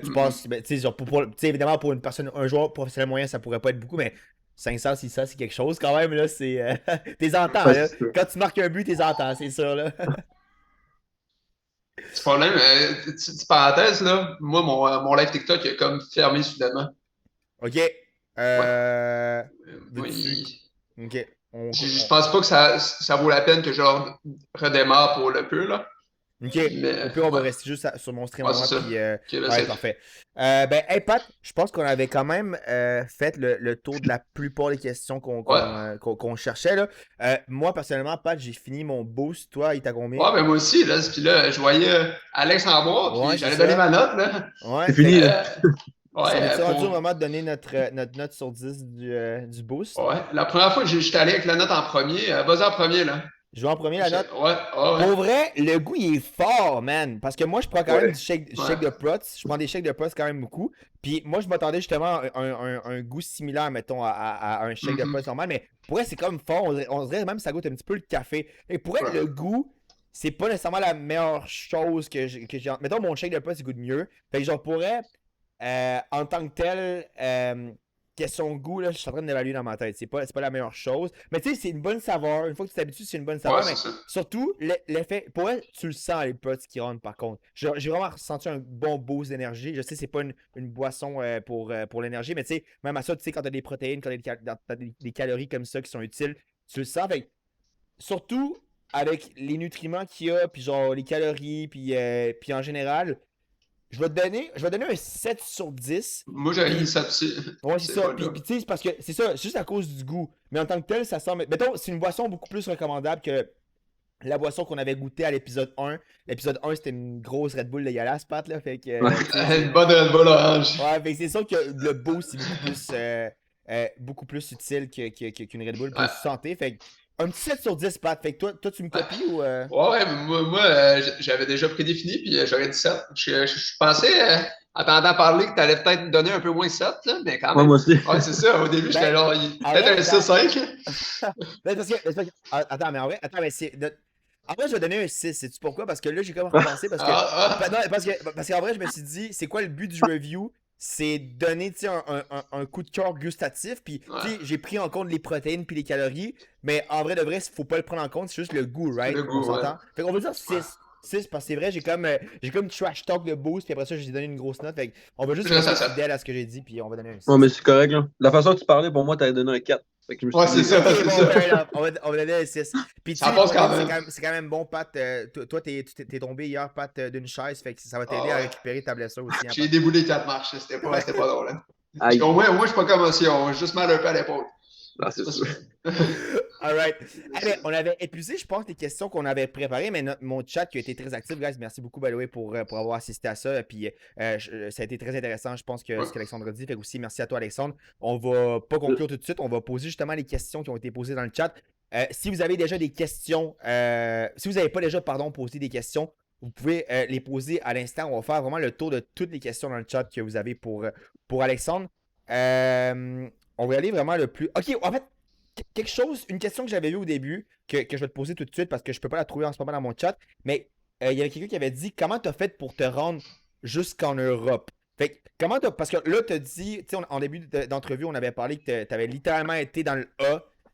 Tu Mhm. penses, ben, tu sais, genre, tu sais, évidemment, pour une personne, un joueur professionnel moyen, ça pourrait pas être beaucoup, mais 500, 600, c'est quelque chose quand même, là. C'est, t'es entends, ouais, là. c'est ça. Quand tu marques un but, t'es entends, c'est sûr, là. Petit problème, petite parenthèse, là. Moi, mon live TikTok est comme fermé soudainement. Ok. Ouais. Euh, Moi, Veux-tu. Ok. je pense pas que ça vaut la peine que je redémarre pour le peu, là. Ok, Mais, au pire, on va ouais. rester juste sur mon stream Ouais, à moi, c'est ça. puis Ok, ben, ouais, c'est. parfait. Ben, hey Pat, je pense qu'on avait quand même fait le tour de la plupart des questions Ouais. qu'on cherchait, là. Moi, personnellement, Pat, j'ai fini mon boost. Toi, il t'a combien? Ouais, ben moi aussi, là. Puis là, je voyais Alex en bois, Ouais, puis c'est j'allais donner ça. ma note, là. Ouais, C'est fait fini, que, là. on Ouais, est-tu rendu au pour. moment de donner notre note sur 10 du boost? Ouais. La première fois que j'étais allé avec la note en premier, vas-y en premier, là. Je vais en premier la note. Ouais, ouais, Pour vrai, le goût, il est fort, man. Parce que moi, je prends quand même Ouais. du shake, ouais. shake de prots. Je prends des shakes de prots quand même beaucoup. Puis moi, je m'attendais justement à un goût similaire, mettons, à un shake de prots Mhm. normal. Mais pour vrai, c'est comme fort. On dirait même que ça goûte un petit peu le café. Et pour vrai, Ouais. le goût, c'est pas nécessairement la meilleure chose que j'ai. Mettons, mon shake de prots, il goûte mieux. Fait que genre, pour vrai, en tant que tel, question goût, là, je suis en train d'évaluer dans ma tête. C'est pas la meilleure chose. Mais tu sais, c'est une bonne saveur. Une fois que tu t'habitues, c'est une bonne Ouais, saveur. c'est Mais ça. surtout, l'effet. Pour elle, tu le sens, les potes qui rentrent par contre. J'ai vraiment ressenti un bon boost d'énergie. Je sais, c'est pas une boisson pour l'énergie, mais tu sais, même à ça, tu sais, quand t'as des protéines, quand t'as des calories comme ça qui sont utiles, tu le sens. Fait que, surtout avec les nutriments qu'il y a, puis genre les calories, puis en général, je vais donner un 7 sur 10. Moi, j'avais mis Puis, ça dessus. ouais, c'est C'est ça. pas Puis, là. puis tu sais, c'est parce que c'est ça, c'est juste à cause du goût. Mais en tant que tel, ça semble. Mettons, c'est une boisson beaucoup plus recommandable que la boisson qu'on avait goûtée à l'épisode 1. L'épisode 1, c'était une grosse Red Bull de Yalas, Pat, là. Fait que, Ouais. tu sais, c'est. Une bonne Red Bull orange. Ouais, fait que c'est sûr que le boost, c'est beaucoup plus utile qu'une Red Bull Ouais. plus santé. Fait que, un petit 7 sur 10, Pat. Fait que toi tu me Ouais. copies ou. Ouais, mais moi j'avais déjà prédéfini, puis j'aurais dit 7. Je pensais, attendant à parler, que tu allais peut-être me donner un peu moins 7, là, mais quand Ouais, même. moi aussi. Ouais, c'est ça. Au début, Ben, j'étais là, en peut-être vrai, un attends. 6-5. Ben, attends, mais en vrai, en vrai, je vais donner un 6. Sais-tu pourquoi? Parce que là, j'ai comme repensé. Parce que. Ah, Non, parce qu'en vrai, je me suis dit, c'est quoi le but du review? C'est donner, tu sais, un coup de cœur gustatif. Puis, ah. tu Ouais. sais, j'ai pris en compte les protéines puis les calories. Mais en vrai, de vrai, faut pas le prendre en compte. C'est juste le goût, C'est right? le On goût, ouais. s'entend? Fait qu'on va dire Ouais. 6. 6 parce que c'est vrai, j'ai comme trash talk de boost. Puis après ça, j'ai donné une grosse note. Fait on va juste Je reste à rester 7. fidèle à ce que j'ai dit. Puis on va donner un Ouais, 6. mais c'est correct, là. La façon que tu parlais, pour moi, t'avais donné un 4. Fait que je me Ouais, suis c'est dit, ça, Ok, c'est bon, ça. fair enough. On va donner un 6. Puis tu sais, Ça les passe quand protéines, c'est même. quand même bon, Pat. Toi, t'es tombé hier, Pat, d'une chaise. Fait que ça va t'aider Ah à ouais. récupérer ta blessure aussi, hein, J'ai Pat. déboulé 4 marches. C'était pas drôle. Hein. aïe. Au moins, je suis pas comme commotion. J'ai juste mal un peu à l'épaule. Ah, C'est c'est pas sûr. super. Alright. Eh bien, on avait épuisé, je pense, les questions qu'on avait préparées, mais mon chat qui a été très actif, guys. Merci beaucoup, by the way, pour avoir assisté à ça. Puis, ça a été très intéressant, je pense, que Ouais. ce qu'Alexandre a dit. Fait que aussi, merci à toi, Alexandre. On va pas conclure tout de suite. On va poser justement les questions qui ont été posées dans le chat. Si vous avez déjà des questions, si vous n'avez pas déjà, pardon, posé des questions, vous pouvez les poser à l'instant. On va faire vraiment le tour de toutes les questions dans le chat que vous avez pour Alexandre. On va y aller vraiment le plus. Ok, en fait, quelque chose, une question que j'avais vue au début, que je vais te poser tout de suite parce que je peux pas la trouver en ce moment dans mon chat, mais il y avait quelqu'un qui avait dit comment t'as fait pour te rendre jusqu'en Europe. Fait que, comment t'as. Parce que là, t'as dit, tu sais, en début d'entrevue, on avait parlé que t'avais littéralement été dans le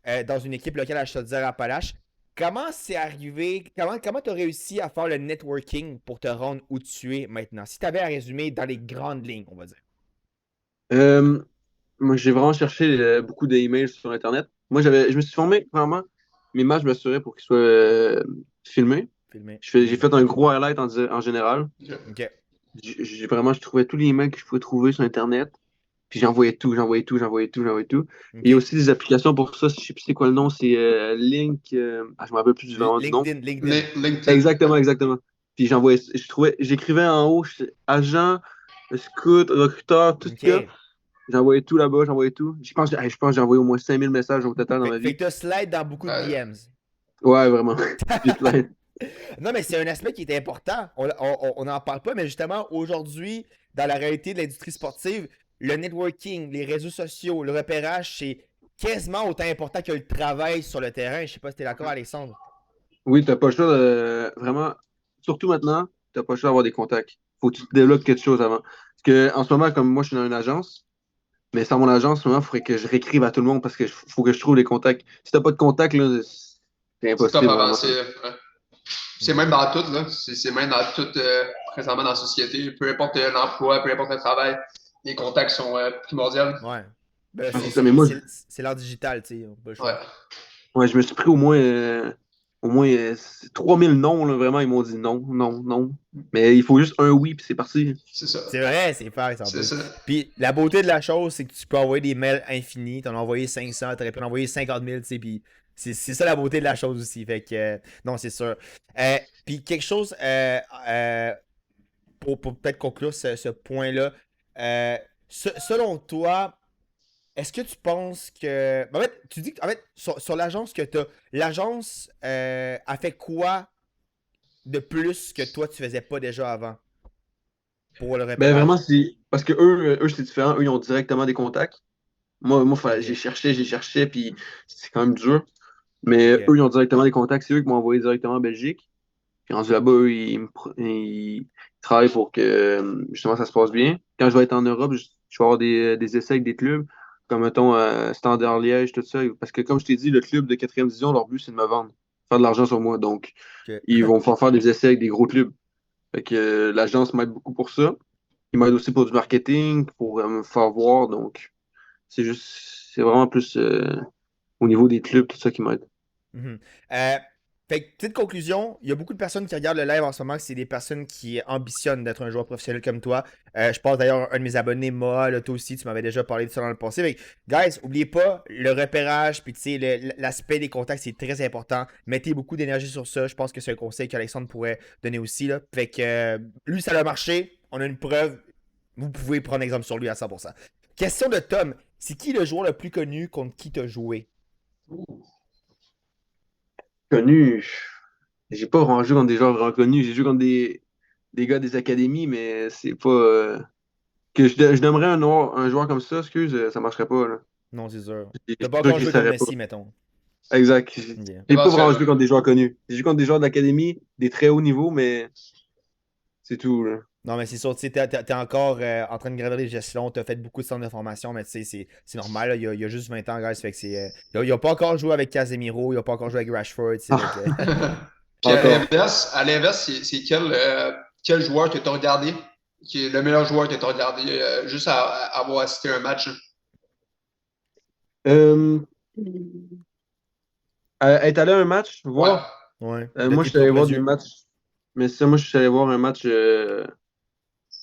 A, dans une équipe locale à Chaudière-Appalaches. Comment c'est arrivé, comment t'as réussi à faire le networking pour te rendre où tu es maintenant? Si t'avais à résumer dans les grandes lignes, on va dire. Euh, Moi, j'ai vraiment cherché beaucoup d'emails sur Internet. Moi, je me suis formé, vraiment, mes matchs, je m'assurais pour qu'ils soient filmés. Filmer. J'ai fait un gros highlight en général. Ok. Je trouvais tous les emails que je pouvais trouver sur Internet. Puis j'envoyais tout, j'envoyais tout, j'envoyais tout, j'envoyais tout. Et il y a Ok. aussi des applications pour ça, je sais plus c'est quoi le nom, c'est Link. Je me rappelle plus du nom. LinkedIn. LinkedIn. Exactement, exactement. Puis j'écrivais en haut, agent, scout, recruteur, tout ce qu'il y a. Ok. J'envoyais tout là-bas, j'envoyais tout. Je pense que j'ai envoyé au moins 5000 messages au total dans ma Fait vie. que t'as slide dans beaucoup de Euh, DMs. Ouais, vraiment. J'ai plein. Non, mais c'est un aspect qui est important. On n'en parle pas, mais justement, aujourd'hui, dans la réalité de l'industrie sportive, le networking, les réseaux sociaux, le repérage, c'est quasiment autant important que le travail sur le terrain. Je sais pas si t'es d'accord, Alexandre. Oui, t'as pas le choix de vraiment, surtout maintenant, t'as pas le choix d'avoir des contacts. Faut que tu te développes quelque chose avant. Parce que en ce moment, comme moi, je suis dans une agence, mais sans mon agence, en ce moment, il faudrait que je réécrive à tout le monde parce que faut que je trouve les contacts. Si t'as pas de contacts, là, c'est c'est top impossible, vraiment. avancé. Ouais. C'est même Mhm. dans tout, là. C'est même dans tout, présentement dans la société. Peu importe l'emploi, peu importe le travail, les contacts sont primordiaux. Ouais. Ben, Ah, c'est ça, mais moi, c'est l'art digital, tu sais. On n'a pas le Ouais. choix. ouais, je me suis pris au moins au moins 3000 non, là, vraiment, ils m'ont dit non, non, non. Mais il faut juste un oui, puis c'est parti. C'est ça. C'est vrai, c'est faire en C'est plus. ça. Puis la beauté de la chose, c'est que tu peux envoyer des mails infinis. T'en as envoyé 500, t'aurais pu en envoyer 50 000, tu sais. Puis c'est ça la beauté de la chose aussi. Fait que, non, c'est sûr. Puis quelque chose, pour peut-être conclure ce point-là, selon toi, est-ce que tu penses que. En fait, tu dis que en fait, sur l'agence que tu as, l'agence a fait quoi de plus que toi tu faisais pas déjà avant pour le Ben vraiment, repérage? c'est. Parce que eux c'est différent. Eux, ils ont directement des contacts. Moi, Ok. j'ai cherché, puis c'est quand même dur. Mais Ok. eux, ils ont directement des contacts. C'est eux qui m'ont envoyé directement en Belgique. Puis rendu là-bas, eux, ils travaillent pour que justement ça se passe bien. Quand je vais être en Europe, je vais avoir des essais avec des clubs, comme mettons Standard Liège, tout ça. Parce que comme je t'ai dit, le club de quatrième division, leur but, c'est de me vendre, faire de l'argent sur moi. Donc, ils Ok. vont faire des essais avec des gros clubs. Fait que l'agence m'aide beaucoup pour ça. Ils m'aident aussi pour du marketing, pour me faire voir. Donc, c'est vraiment plus au niveau des clubs, tout ça qui m'aide. Mhm. Euh, Fait que, petite conclusion, il y a beaucoup de personnes qui regardent le live en ce moment, que c'est des personnes qui ambitionnent d'être un joueur professionnel comme toi. Je pense d'ailleurs, un de mes abonnés, Moa, là, toi aussi, tu m'avais déjà parlé de ça dans le passé. Fait que, guys, oubliez pas, le repérage, puis tu sais, l'aspect des contacts, c'est très important. Mettez beaucoup d'énergie sur ça. Je pense que c'est un conseil qu'Alexandre pourrait donner aussi. Là. Fait que, lui, ça a marché. On a une preuve. Vous pouvez prendre exemple sur lui à 100%. Question de Tom. C'est qui le joueur le plus connu contre qui t'as joué? Connu, j'ai pas vraiment joué contre des joueurs vraiment connus. J'ai joué contre des gars des académies, mais c'est pas. Que je nommerais un joueur comme ça, excuse, ça marcherait pas, là. Non, c'est sûr. C'est T'as pas sûr encore qu'il joué contre saurait pas. Messi, mettons. Exact. Ok. J'ai pas vraiment Éventuellement. joué contre des joueurs connus. J'ai joué contre des joueurs d'académie, des très hauts niveaux, mais c'est tout, là. Non, mais c'est sûr, tu sais, t'es encore en train de gravir les gestions, t'as fait beaucoup de centres de formation, mais tu sais, c'est normal, là, il y a juste 20 ans, guys, fait que c'est... il a pas encore joué avec Casemiro, il a pas encore joué avec Rashford, tu sais, fait que... Puis Encore. à l'inverse, c'est quel joueur que tu as regardé, qui est le meilleur joueur que tu as regardé, juste à avoir assisté à un match? Hein? Euh, être allé à un match, Ouais. voir. Ouais, de Moi, je tes suis allé propres voir des yeux. matchs. Mais ça, moi, je suis allé voir un match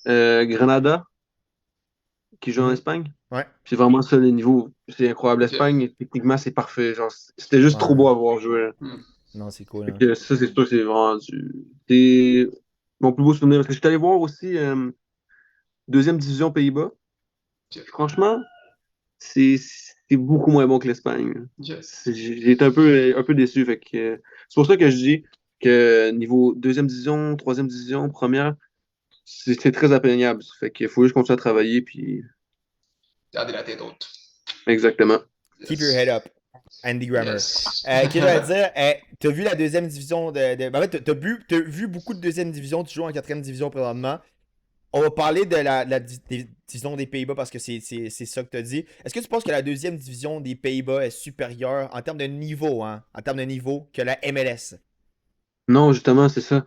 Granada qui joue en Mhm. Espagne. Ouais, C'est vraiment ça le niveau. C'est incroyable. OK. L'Espagne, techniquement, c'est parfait. Genre, c'était juste trop ouais, beau à voir jouer. Hmm. non, c'est cool, Fait hein. que ça, c'est sûr que c'est vraiment c'est mon plus beau souvenir. Parce que je suis allé voir aussi deuxième division Pays-Bas. OK. Franchement, c'est beaucoup moins bon que l'Espagne. OK. J'ai été un peu déçu. Fait que, c'est pour ça que je dis que niveau deuxième division, troisième division, première, c'est très atteignable. Fait qu'il faut juste continuer à travailler. Puis... Gardez la tête haute. Exactement. Keep your head Yes. up, Andy Grammer. Yes. Qu'est-ce que je vais dire? T'as vu la deuxième division en fait, t'as vu beaucoup de deuxième division, tu joues en quatrième division présentement. On va parler de la division des Pays-Bas parce que c'est ça que tu as dit. Est-ce que tu penses que la deuxième division des Pays-Bas est supérieure en termes de niveau, hein, en termes de niveau que la MLS? Non, justement, c'est ça.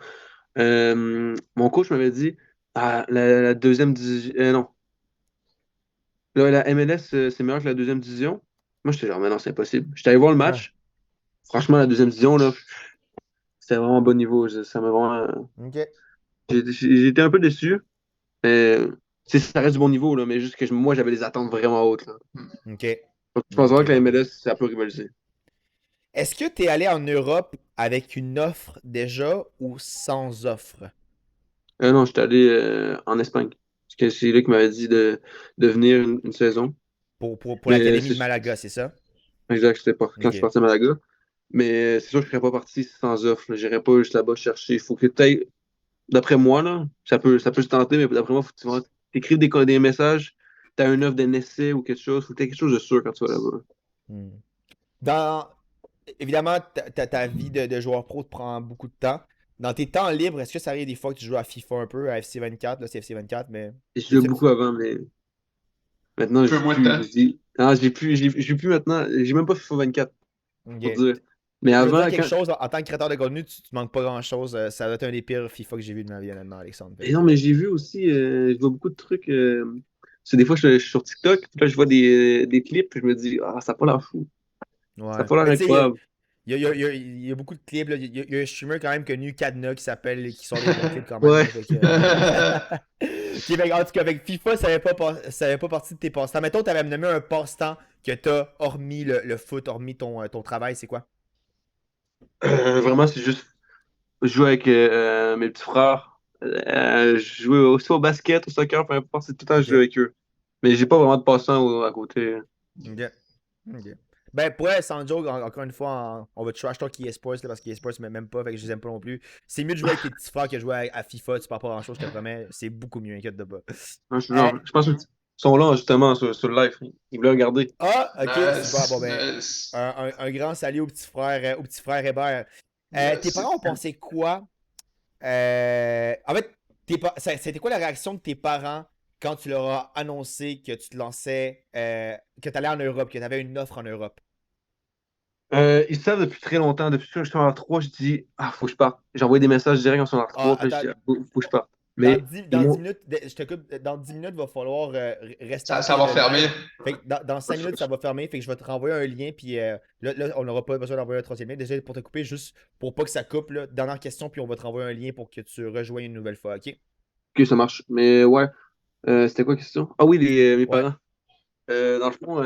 Mon coach m'avait dit la deuxième division. Non. La MLS, c'est meilleur que la deuxième division. Moi, j'étais genre, mais non, c'est impossible. J'étais allé voir le Ouais. match. Franchement, la deuxième division, là, c'était vraiment bon niveau. Ça m'a vraiment. Ok. J'ai été un peu déçu. Mais ça reste du bon niveau, là, mais juste que moi, j'avais des attentes vraiment hautes. Là. Hmm. Ok. Donc, je pense Ok, vraiment que la parfait. MLS, ça peut rivaliser. Est-ce que tu es allé en Europe avec une offre déjà ou sans offre? Non, j'étais allé en Espagne. Parce que c'est lui qui m'avait dit de venir une saison. Pour Mais l'Académie c'est de Malaga, c'est ça? exact, c'était pas quand je suis Ok. parti à Malaga. Mais c'est sûr que je ne serais pas parti sans offre. Je n'irais pas juste là-bas chercher. Il faut que tu ailles, d'après moi, là, ça peut se tenter, mais d'après moi, il faut que tu écrives des messages, tu as une offre d'un essai ou quelque chose. Il faut que tu aies quelque chose de sûr quand tu vas là-bas. Hmm. Dans, Évidemment, ta vie de joueur pro te prend beaucoup de temps. Dans tes temps libres, est-ce que ça arrive des fois que tu joues à FIFA un peu, à FC 24, là c'est FC 24, mais... Et je tu jouais sais, beaucoup avant, mais maintenant, Un je peu joue moins de temps. plus. Je joue plus maintenant. J'ai même pas FIFA 24, ok. pour dire. Mais Je veux avant, dire quelque chose, en tant que créateur de contenu, tu manques pas grand-chose. Ça doit être un des pires FIFA que j'ai vu de ma vie, honnêtement, Alexandre. Fait et non, que, mais j'ai vu aussi, je vois beaucoup de trucs. C'est des fois, je suis sur TikTok, puis là, je vois des clips, puis je me dis, ah, ça n'a pas l'air fou. Ça n'a ouais. pas l'air Mais tu sais, incroyable. Il y a beaucoup de clips. Là. Il y a un streamer quand même connu, Cadna, qui sort des bons clips quand même. Ouais. Là, fait que, Ok, fait en tout cas, avec FIFA, ça avait pas partie de tes passe-temps. Mettons, tu avais nommé un passe-temps que t'as hormis le foot, hormis ton travail, c'est quoi? Vraiment, c'est juste jouer avec mes petits frères. Jouer aussi au basket, au soccer, peu importe, c'est tout le temps jouer Ok. avec eux. Mais j'ai pas vraiment de passe-temps à côté. Ok. Ok. Ben, pour elle, sans joke, encore une fois, on va trash talk eSports là, parce qu'eSports ne même pas, fait que je les aime pas non plus. C'est mieux de jouer avec tes petits frères que de jouer à FIFA, tu perds pas grand chose, je te promets. C'est beaucoup mieux, inquiète de pas. Hein, Euh, je pense qu'ils sont là justement sur le live. Ils voulaient regarder. ok, super. Bon, Nice, ben, nice, un grand salut au petit frère Hébert. Tes yes. parents ont pensé quoi? En fait, c'était quoi la réaction de tes parents quand tu leur as annoncé que tu te lançais, que tu allais en Europe, que tu avais une offre en Europe? Ils savent depuis très longtemps. Depuis que je suis en R3, je dis, ah, faut que je parte. J'ai envoyé des messages directs en son Ah, R3, puis là, je attends, dis, ah, faut que je parte. Mais ils dans 10 m'ont. minutes, je te coupe, dans 10 minutes, il va falloir Ça restarter va le fermer. live. Fait que dans 5 minutes, ça va fermer. Fait que je vais te renvoyer un lien. Puis là, on n'aura pas besoin d'envoyer un troisième lien. Déjà, pour te couper, juste pour pas que ça coupe. Là, dernière question, puis on va te renvoyer un lien pour que tu rejoignes une nouvelle fois. OK? Ok, ça marche. Mais ouais, c'était quoi la question? Ah oui, mes Ouais. parents. Dans le fond,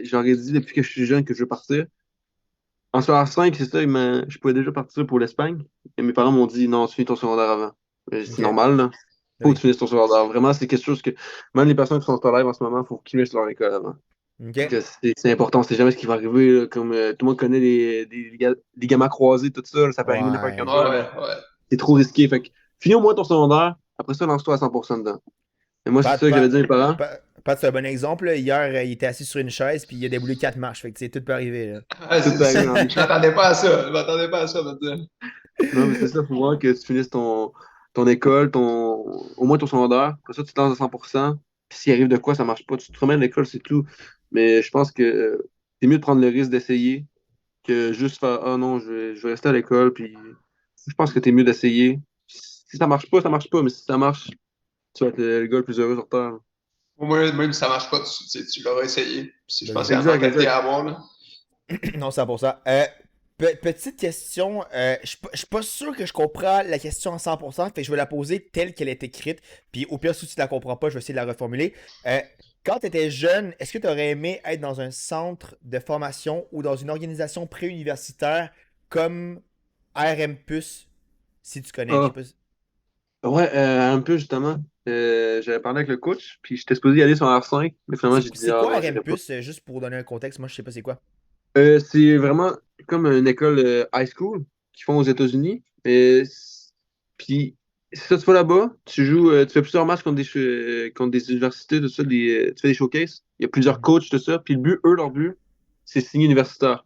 j'aurais dit depuis que je suis jeune que je veux partir. En secondaire 5, c'est ça, je pouvais déjà partir pour l'Espagne. Et mes parents m'ont dit, non, tu finis ton secondaire avant. C'est OK. normal, là. Faut que tu Oui. finisses ton secondaire. Vraiment, c'est quelque chose que, même les personnes qui sont en live en ce moment, il faut qu'ils finissent leur école avant. OK. Que c'est important, c'est jamais ce qui va arriver. Là, comme tout le monde connaît les gamins croisés, tout ça, là, ça peut arriver n'importe Ouais. quand. Ouais, ouais. C'est trop risqué. Fait que, finis au moins ton secondaire, après ça, lance-toi à 100% dedans. Et moi, c'est Pat, ça que j'avais Pat, dit à mes parents. Pat, c'est un bon exemple. Là. Hier, il était assis sur une chaise, puis il a déboulé 4 marches. Fait que, tu sais, tout peut arriver. Là. Ouais, Tout peut arriver dans la vie. je m'attendais pas à ça. Je m'attendais pas à ça, maintenant. Non, mais c'est ça, il faut voir que tu finisses ton école, au moins ton secondaire. Après ça, tu te lances à 100%. Puis s'il arrive de quoi, ça marche pas, tu te remets à l'école, c'est tout. Mais je pense que c'est mieux de prendre le risque d'essayer que juste faire ah non, je vais rester à l'école. Puis je pense que c'est mieux d'essayer. Si ça marche pas, ça marche pas. Mais si ça marche, tu vas être le gars le plus heureux sur Terre. Au moins, même si ça marche pas, tu l'auras essayé. Je Ben pense oui. que c'est la Exact, mentalité exact. à avoir, là. Non, 100%. Petite question, je suis pas sûr que je comprends la question à 100%, fait que je vais la poser telle qu'elle est écrite, puis au pire, si tu la comprends pas, je vais essayer de la reformuler. Quand tu étais jeune, est-ce que tu aurais aimé être dans un centre de formation ou dans une organisation préuniversitaire comme RMPUS, si tu connais, je sais Ah, pas. ouais, un peu justement. J'avais parlé avec le coach, puis j'étais supposé y aller sur R5, mais finalement j'ai dit C'est ah quoi non, j'irai pas. RMPUS, juste pour donner un contexte, moi je sais pas c'est quoi. C'est vraiment comme une école high school qu'ils font aux États-Unis. Puis, c'est ça, tu vas là-bas, tu joues, tu fais plusieurs matchs contre des universités, tout ça, tu fais des showcases. Il y a plusieurs Mhm. coachs, tout ça. Puis leur but, c'est signer universitaire.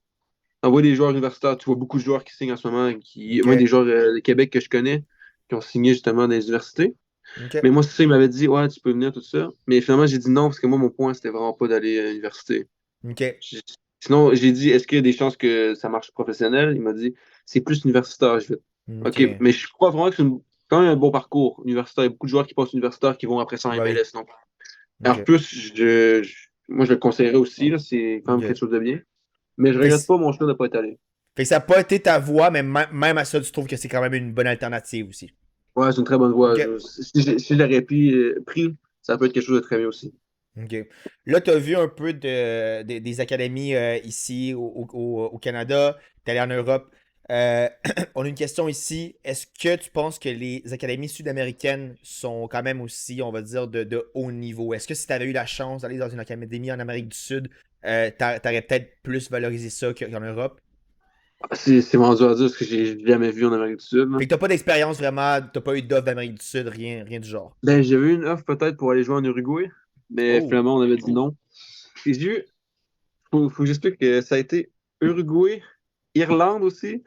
T'envoies des joueurs universitaires. Tu vois beaucoup de joueurs qui signent en ce moment, Ok, même des joueurs de Québec que je connais, qui ont signé justement dans les universités. ok, Mais moi, c'est ça, il m'avait dit, ouais, tu peux venir, tout ça. Mais finalement, j'ai dit non, parce que moi, mon point, c'était vraiment pas d'aller à l'université. ok, J'ai- Sinon, j'ai dit, est-ce qu'il y a des chances que ça marche professionnel? Il m'a dit, c'est plus universitaire. Je vais, OK, ok. mais je crois vraiment que c'est quand même un bon parcours universitaire. Il y a beaucoup de joueurs qui passent universitaire qui vont après ça en Bah oui, MLS. Donc, en ok, plus, moi, je le conseillerais aussi. Là, c'est quand même quelque ok. chose de bien. Mais je Fait regrette pas mon choix de ne pas être allé. Fait que ça n'a pas été ta voix, mais même à ça, tu trouves que c'est quand même une bonne alternative aussi. Ouais, c'est une très bonne voie. OK. Si je l'aurais pris, ça peut être quelque chose de très bien aussi. OK. Là, tu as vu un peu des académies ici au Canada, tu es allé en Europe. Euh, on a une question ici. Est-ce que tu penses que les académies sud-américaines sont quand même aussi, on va dire, de haut niveau? Est-ce que si tu avais eu la chance d'aller dans une académie en Amérique du Sud, t'aurais peut-être plus valorisé ça qu'en Europe? C'est vraiment dur à dire parce que j'ai jamais vu en Amérique du Sud. Là. Fait que t'as pas d'expérience vraiment, t'as pas eu d'offre d'Amérique du Sud, rien du genre. Ben, j'avais eu une offre peut-être pour aller jouer en Uruguay, mais Oh, finalement, on avait dit non. Et j'ai eu faut que j'explique que ça a été Uruguay, Irlande aussi,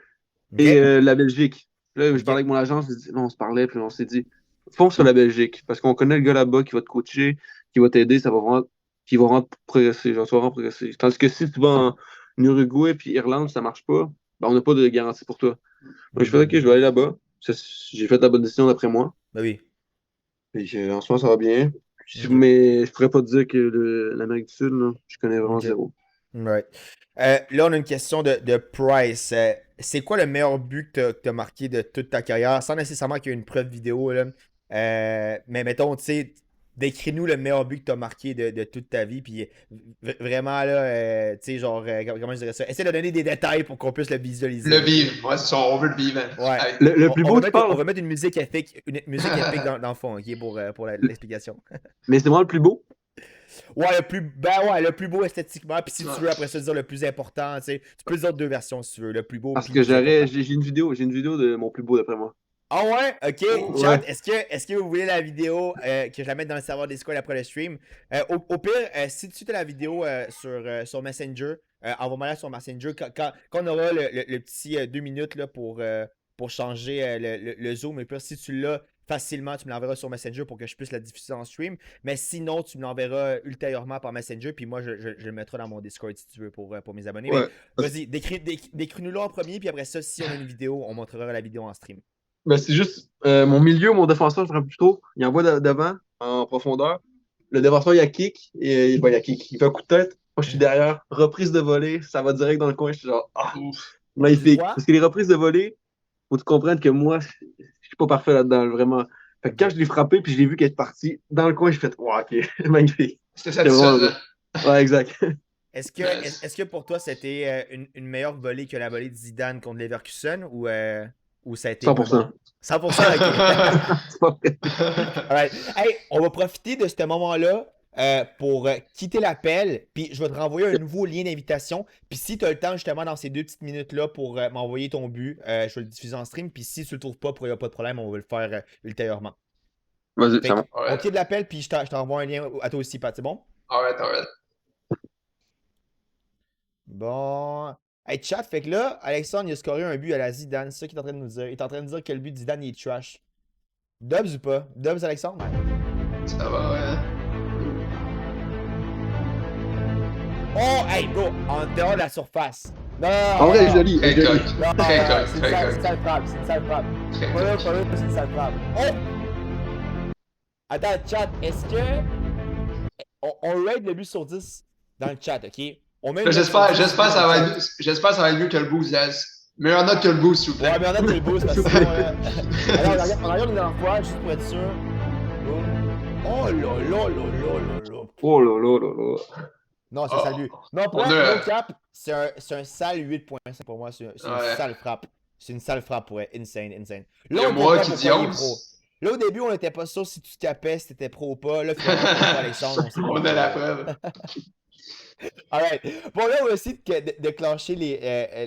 ok, et la Belgique. Là, je ok, parlais avec mon agence, on se parlait, puis on s'est dit, fonce sur la Belgique, parce qu'on connaît le gars là-bas qui va te coacher, qui va t'aider, qui va vraiment progresser, genre, tu vas vraiment progresser. Tandis que si tu vas en Uruguay puis Irlande, ça marche pas, ben, on n'a pas de garantie pour toi. Donc, je fais, OK, je hmm, vais aller là-bas. J'ai fait la bonne décision d'après moi. bah oui, Et en ce moment, ça va bien. ok, Mais je pourrais pas te dire que l'Amérique du Sud, là, je connais vraiment ok. zéro. Right. Là, on a une question de Price. C'est quoi le meilleur but que tu as marqué de toute ta carrière, sans nécessairement qu'il y ait une preuve vidéo, là. Mais mettons, tu sais, décris-nous le meilleur but que tu as marqué de toute ta vie. Puis vraiment, là, tu sais, genre, comment je dirais ça? Essaie de donner des détails pour qu'on puisse le visualiser. Le Là. vivre, ouais, c'est ça, on veut le vivre. Hein. Ouais. Avec- Le plus beau, tu On parles? va mettre une musique épique dans le fond, ok, pour l'explication. Mais c'est moi le plus beau? Ouais, le plus beau esthétiquement. Puis si tu veux après ça dire le plus important, tu sais, tu peux dire deux versions si tu veux, le plus beau Parce puis que le plus important. j'ai une vidéo de mon plus beau d'après moi. Ah ouais, ok, chat, Ouais. est-ce que vous voulez la vidéo que je la mette dans le serveur Discord après le stream? Au pire, si tu as la vidéo sur Messenger, envoie-moi-la sur Messenger quand on aura le petit 2 minutes là, pour changer le zoom. Et puis si tu l'as facilement, tu me l'enverras sur Messenger pour que je puisse la diffuser en stream. Mais sinon, tu me l'enverras ultérieurement par Messenger. Puis moi, je le mettrai dans mon Discord si tu veux pour mes abonnés. Ouais. Mais vas-y, décris-nous-le en premier. Puis après ça, si on a une vidéo, on montrera la vidéo en stream. Ben, c'est juste mon milieu, mon défenseur, je dirais plutôt, il envoie devant en profondeur. Le défenseur, il a kick et ben, il a kick. Il fait un coup de tête. Moi, je suis derrière. Reprise de volée, ça va direct dans le coin. Je suis genre, ah, Ouf. magnifique. Vois? Parce que les reprises de volée, faut que tu comprennes que moi, je suis pas parfait là-dedans, vraiment. Fait que quand je l'ai frappé puis je l'ai vu qu'elle est partie dans le coin, j'ai fait, wow, ok, magnifique. C'était C'était vraiment satisfaisant. beau. Ouais, exact. Nice. Est-ce que pour toi c'était une meilleure volée que la volée de Zidane contre Leverkusen ou ça a été moins bon? 100%. 100%, ok. C'est pas vrai. Alright. Hey, on va profiter de ce moment-là pour quitter l'appel, puis je vais te renvoyer un nouveau lien d'invitation. Puis si tu as le temps justement dans ces 2 petites minutes-là pour m'envoyer ton but, je vais le diffuser en stream. Puis si tu le trouves pas, il n'y a pas de problème, on va le faire ultérieurement. Vas-y, Fait ça que, va. on Alright, quitte l'appel, puis je t'envoie un lien à toi aussi, Pat, c'est bon? alright. Bon. Hey, chat, fait que là, Alexandre, il a scoré un but à la Zidane. C'est ça qu'il est en train de nous dire. Il est en train de dire que le but de Zidane, il est trash. Dubs ou pas? Dubs, Alexandre? Ça va, ouais. Oh, hey, bro, en dehors de la surface. Non, En vrai, elle est jolie. Très Elle est jolie. coq. non, Très non, coq, c'est très une coq. sale frappe, c'est une sale frappe. Très Pas là, coq. c'est une sale frappe. Oh! Attends, chat, est-ce que. On rate le but sur 10 dans le chat, ok? On met une note sur 10 J'espère dans ça le va chat. j'espère ça va être mieux que le boost, guys. Meilleure note que le boost, s'il vous plaît. Ouais, mais on a le boost parce que sinon. Alors, on regarde une dernière fois, juste pour être sûr. Boum. Oh là là là là là là. Oh là là là là. Non, c'est un sale but. Non, pour On vrai, a- no cap, c'est un sale 8.5 pour moi. C'est une Ouais. sale frappe. C'est une sale frappe pour être insane. Il y Là, a on moi comprend qui pourquoi dis il est pro. 11. Là, au début, on n'était pas sûr si tu te capais, si t'étais pro ou pas. Là, finalement, on voit Alexandre, on sait On a la preuve. Alright. Bon, là, on va essayer de clencher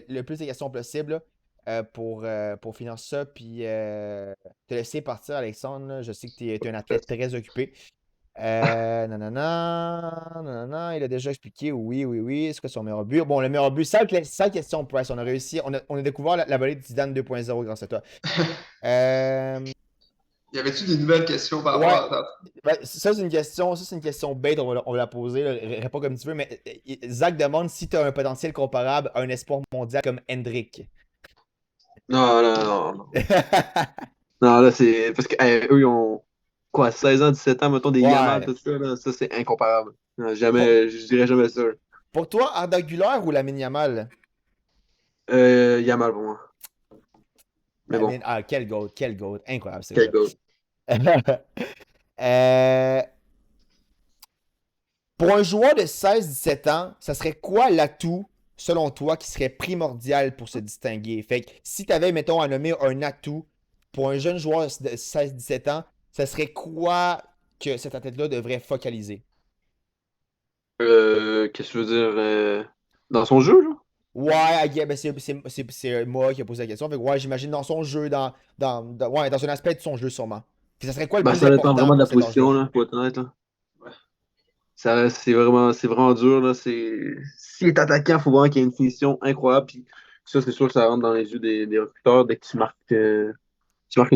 le plus de questions possible là, pour finir ça. Puis te laisser partir, Alexandre. Là. Je sais que tu es un athlète très occupé. Nanana, il a déjà expliqué, oui. C'est quoi son meilleur but? Bon, le meilleur but, sale question, Price. On a réussi. On a découvert la volée de Zidane 2.0 grâce à toi. Y avait-tu des nouvelles questions par Ouais. rapport à... Ben, ça, c'est une question bête, on va la poser. Là. Réponds comme tu veux, mais Zach demande si tu as un potentiel comparable à un espoir mondial comme Hendrick. Non, non, non, non. Non, là, c'est. Parce que eux, ils ont quoi, 16 ans, 17 ans, mettons, des Yamal, Ouais. tout ça, là, ça, c'est incomparable. Non, jamais, je dirais jamais ça. Pour toi, Arda Güler ou Lamine Yamal? Yamal pour moi. Mais bon, Ah, quel goat, incroyable, c'est quel goal. Euh, Pour un joueur de 16-17 ans, ça serait quoi l'atout, selon toi, qui serait primordial pour se distinguer? Fait que si tu avais, mettons, à nommer un atout pour un jeune joueur de 16-17 ans, ça serait quoi que cet athlète-là devrait focaliser? Qu'est-ce que je veux dire? Dans son jeu, là? Ouais, ben c'est moi qui ai posé la question. Fait que ouais, j'imagine dans son jeu, ouais, dans un aspect de son jeu sûrement. Puis ça serait quoi le Ben, plus ça dépend important vraiment de la pour cet âge-là? position, là, pour être honnête, là. Ouais. C'est vraiment dur, là. S'il est attaquant, il faut vraiment qu'il y ait une finition incroyable. Puis ça, c'est sûr que ça rentre dans les yeux des recruteurs. Dès que tu marques une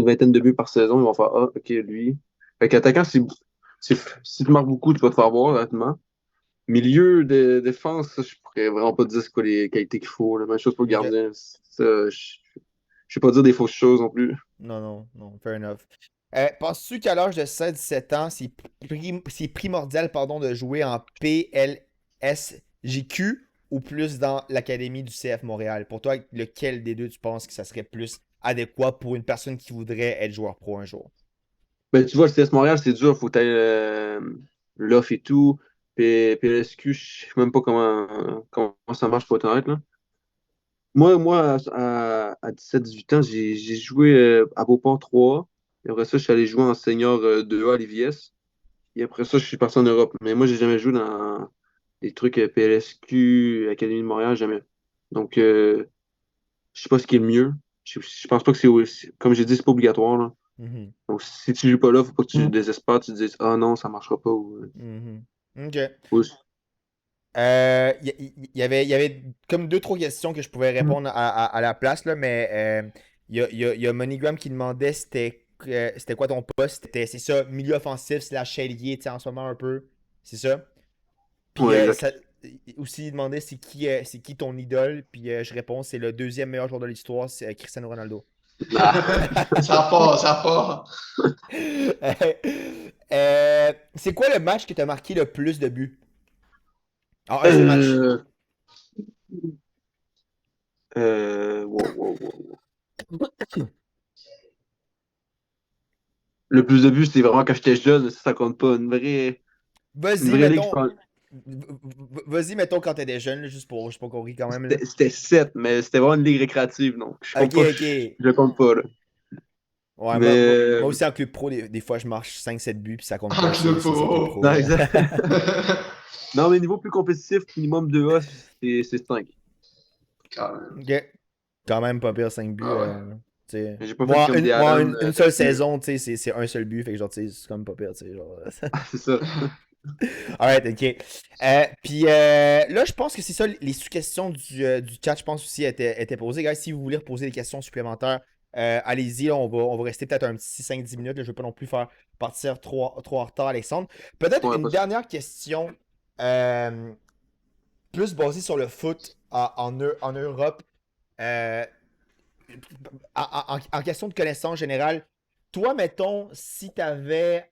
vingtaine de buts par saison, ils vont faire ah, ok, lui. Fait qu'attaquant, si tu marques beaucoup, tu vas te faire voir, honnêtement. Milieu de défense, ça, je pourrais vraiment pas te dire c'est quoi les qualités qu'il faut. La même chose pour le Ok. gardien. Ça, je vais pas dire des fausses choses non plus. Non, fair enough. Penses-tu qu'à l'âge de 16-17 ans, c'est primordial pardon, de jouer en PLSJQ ou plus dans l'académie du CF Montréal? Pour toi, lequel des deux tu penses que ça serait plus adéquat pour une personne qui voudrait être joueur pro un jour? Ben, tu vois, le CS Montréal, c'est dur. Faut que t'ailles l'offre et tout. PLSQ, je sais même pas comment ça marche, pour être honnête, là. Moi à 17-18 ans, j'ai joué à Beauport 3. Et après ça, je suis allé jouer en senior 2A à l'IVS. Et après ça, je suis parti en Europe. Mais moi, j'ai jamais joué dans des trucs PLSQ, Académie de Montréal, jamais. Donc, je sais pas ce qui est le mieux. Je pense pas que comme j'ai dit, c'est pas obligatoire, là. Mhm. Donc, si tu joues pas là, faut pas que tu désespères, tu te dises, ah non, ça marchera pas. Mhm. OK. Ou- Il y avait comme deux, trois questions que je pouvais répondre à la place, là, mais il y a MoneyGram qui demandait c'était quoi ton poste. C'est ça, milieu offensif slash ailier, tu sais, en ce moment un peu. C'est ça. Puis Ouais, exact. aussi, il demandait c'est qui ton idole. Puis je réponds, c'est le deuxième meilleur joueur de l'histoire, c'est Cristiano Ronaldo. Ah. Ça part, ça part. C'est quoi le match qui t'a marqué le plus de buts? Ah, un seul match. Euh, wow. Le plus de buts, c'était vraiment quand j'étais jeune, ça compte pas. Une Vas-y, vraie ligue, je mettons. pense. Vas-y, mettons quand t'étais jeune, là, juste pour qu'on rit quand même. Là. C'était 7, mais c'était vraiment une ligue récréative, donc je compte Ok, pas. ok. Je compte pas, là. Ouais, Mais moi aussi en club pro, des fois je marche 5-7 buts, puis ça compte En pas, club c'est club pro. pro. non, Là. exact. Non, mais niveau plus compétitif, minimum 2A, c'est 5. Quand même. Ok. Quand même pas pire 5 buts. Ah ouais. Tu sais. J'ai pas fait Moi, comme des moi, Allen une seule là-dessus. saison, tu sais, c'est un seul but, fait que genre, tu sais, c'est comme pas pire, tu sais. Genre. C'est ça. Alright, ok. Puis là, je pense que c'est ça, les sous-questions du chat, je pense aussi, étaient posées. Guys, si vous voulez reposer des questions supplémentaires, allez-y, là, on va rester peut-être un petit 5-10 minutes. Là, je ne veux pas non plus faire partir trop en retard, Alexandre. Peut-être Ouais, une pas ça. dernière question, euh, plus basée sur le foot en Europe. Euh, en question de connaissance générale, toi, mettons, si tu avais.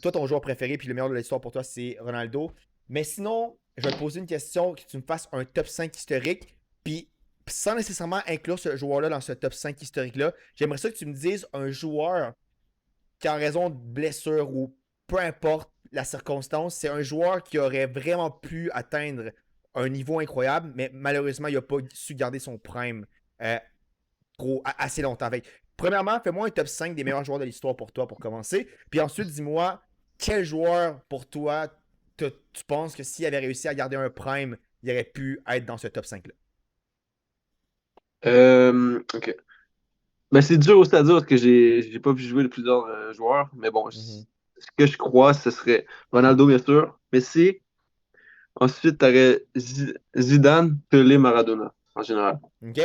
Toi, ton joueur préféré, puis le meilleur de l'histoire pour toi, c'est Ronaldo. Mais sinon, je vais te poser une question, que tu me fasses un top 5 historique, puis sans nécessairement inclure ce joueur-là dans ce top 5 historique-là, j'aimerais ça que tu me dises un joueur qui, en raison de blessure ou peu importe la circonstance, c'est un joueur qui aurait vraiment pu atteindre un niveau incroyable, mais malheureusement, il n'a pas su garder son prime. Euh, assez longtemps. Fait premièrement, fais-moi un top 5 des meilleurs joueurs de l'histoire pour toi pour commencer. Puis ensuite, dis-moi quel joueur pour toi tu penses que s'il avait réussi à garder un prime, il aurait pu être dans ce top 5-là. OK. Ben, c'est dur aussi à dire parce que j'ai pas vu jouer de plusieurs joueurs. Mais bon, Mhm. ce que je crois, ce serait Ronaldo, bien sûr. Messi. Ensuite, t'aurais Zidane, Pelé, Maradona, en général. OK?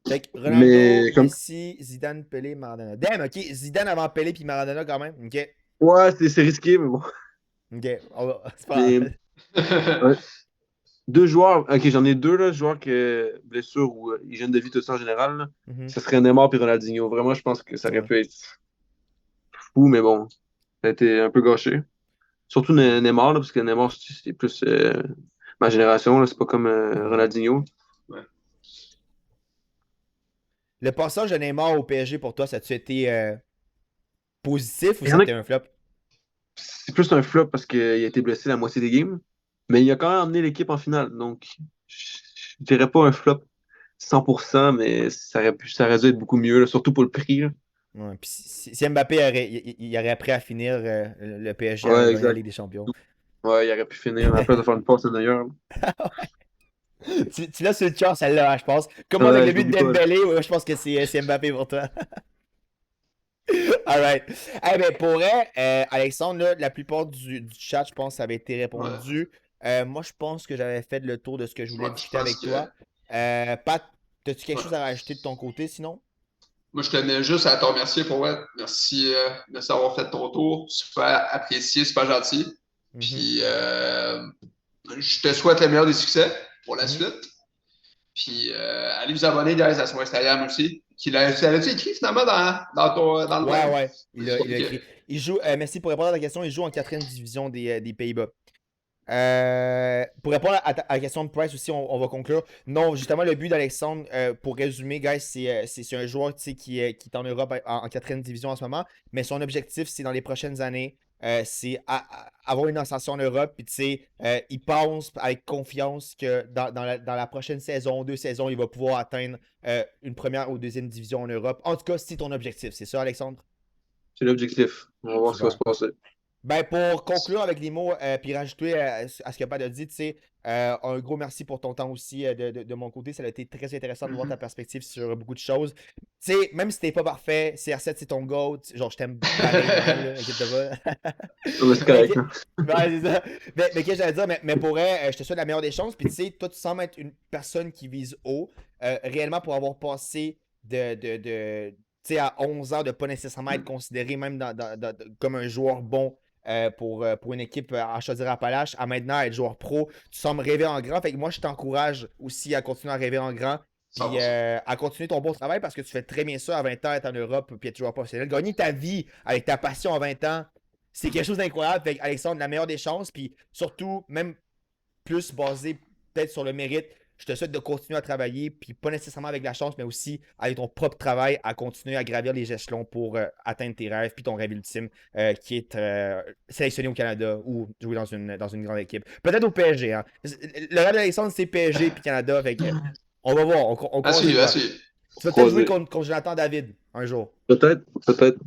Fait que Ronaldo, Mais comme. Messi, Zidane, Pelé, Maradona. Damn, OK. Zidane avant Pelé puis Maradona quand même. OK. Ouais, c'est risqué, mais bon. OK. C'est pas Mais grave. ouais. Deux joueurs. Ok, j'en ai deux, là, joueurs que blessure ou hygiène de vie, tout ça en général. Là. Mhm. Ce serait Neymar et Ronaldinho. Vraiment, je pense que ça aurait Ouais. pu être fou, mais bon, ça a été un peu gâché. Surtout Mhm. Neymar, là, parce que Neymar, c'est plus ma génération, là, c'est pas comme Mhm. Ronaldinho. Ouais. Le passage de Neymar au PSG pour toi, ça a-tu été positif ou Il y ça en a a été un flop? c'est plus un flop parce qu'il a été blessé la moitié des games, mais il a quand même emmené l'équipe en finale. Donc, je dirais pas un flop 100%, mais ça aurait dû être beaucoup mieux, là, surtout pour le prix. Là. Ouais, puis si Mbappé il aurait appris à finir, le PSG aurait Ouais, gagné la exact. Ligue des Champions. Ouais, il aurait pu finir à la place de faire une passe d'ailleurs. Tu l'as sur le cœur, celle-là, hein, je pense. Comme moi avec Ouais, le je but de l'oublie pas. Là. Dembélé, ouais, je pense que c'est Mbappé pour toi. Alright. Eh ben, pour vrai, Alexandre, là, la plupart du chat, je pense, ça avait été Ouais. répondu. Moi, je pense que j'avais fait le tour de ce que je voulais Ouais, je discuter pense avec que. toi. Pat, as-tu quelque chose Ouais. à rajouter de ton côté, sinon? Moi, je tenais juste à te remercier pour ouais. Merci d'avoir fait ton tour. Super apprécié, super gentil. Mhm. Puis, je te souhaite le meilleur des succès pour la Mhm. suite. Puis, allez vous abonner, guys, à son Instagram aussi. L'as-tu écrit finalement dans le Ouais, web? ouais, il a Ok. écrit. Merci pour répondre à ta question. Il joue en quatrième division des Pays-Bas. Pour répondre à la question de Price aussi, on va conclure. Non, justement, le but d'Alexandre, pour résumer, guys, c'est un joueur qui est en Europe en quatrième division en ce moment, mais son objectif, c'est dans les prochaines années, c'est avoir une ascension en Europe. Puis, tu sais, il pense avec confiance que dans la prochaine saison, 2 saisons, il va pouvoir atteindre une première ou deuxième division en Europe. En tout cas, c'est ton objectif, c'est ça, Alexandre? C'est l'objectif. On va voir ce qui va se Super. passer. Ben, pour conclure avec les mots, puis rajouter à ce que Pat a dit, tu sais, un gros merci pour ton temps aussi de mon côté. Ça a été très intéressant de voir ta perspective sur beaucoup de choses. Tu sais, même si t'es pas parfait, CR7 c'est ton GOAT. Genre, je t'aime pareil, man, là, inquiète pas. Non, mais c'est Mais, correct. que- Hein. ouais, c'est ça. Mais qu'est-ce que j'allais dire? Mais pour vrai, je te souhaite la meilleure des chances. Puis tu sais, toi, tu sembles être une personne qui vise haut. Réellement, pour avoir passé tu sais, à 11 ans, de pas nécessairement être considéré même comme un joueur bon pour une équipe à Chaudière-Appalaches, à maintenant être joueur pro, tu sembles rêver en grand. Fait que moi, je t'encourage aussi à continuer à rêver en grand. Puis 100%. à continuer ton bon travail parce que tu fais très bien ça à 20 ans, être en Europe puis être joueur professionnel. Gagner ta vie avec ta passion à 20 ans, c'est quelque chose d'incroyable. Fait que Alexandre, la meilleure des chances. Puis surtout, même plus basé peut-être sur le mérite, je te souhaite de continuer à travailler, puis pas nécessairement avec la chance, mais aussi avec ton propre travail, à continuer à gravir les échelons pour atteindre tes rêves, puis ton rêve ultime, qui est sélectionné au Canada ou jouer dans une grande équipe. Peut-être au PSG. Hein. Le rêve d'Alexandre, c'est PSG puis Canada. Fait que, on va voir, on À croise les suivre, à doigts. suivre. Tu vas peut-être jouer Croisé. contre Jonathan David un jour. Peut-être, peut-être.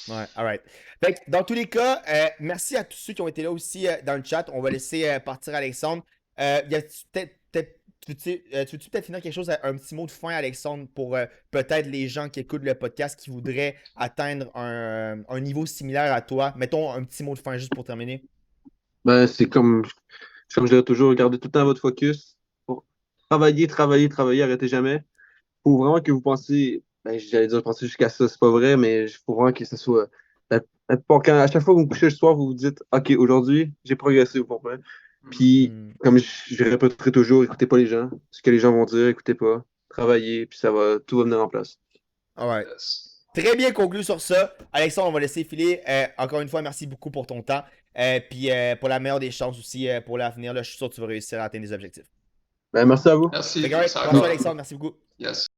Ouais, alright. Fait que, dans tous les cas, merci à tous ceux qui ont été là aussi dans le chat. On va laisser partir Alexandre. Y a-tu tu veux-tu peut-être finir quelque chose, un petit mot de fin, Alexandre, pour peut-être les gens qui écoutent le podcast qui voudraient atteindre un niveau similaire à toi? Mettons un petit mot de fin juste pour terminer. Ben, comme je dirais toujours, gardez tout le temps votre focus. Pour travailler, travailler, travailler, arrêtez jamais. Faut vraiment que vous pensiez, ben, j'allais dire penser jusqu'à ça, c'est pas vrai, mais il faut vraiment que ce soit. À chaque fois que vous vous couchez le soir, vous vous dites, OK, aujourd'hui, j'ai progressé, vous comprenez? Puis, Hmm. comme je répéterai toujours, écoutez pas les gens. Ce que les gens vont dire, écoutez pas. Travaillez, puis tout va venir en place. Alright. Yes. Très bien conclu sur ça. Alexandre, on va laisser filer. Encore une fois, merci beaucoup pour ton temps. Puis pour la meilleure des chances aussi pour l'avenir. Là, je suis sûr que tu vas réussir à atteindre des objectifs. Ben, merci à vous. Fait Merci. que, alright, Merci prends soin, encore. Alexandre. Merci beaucoup. Yes.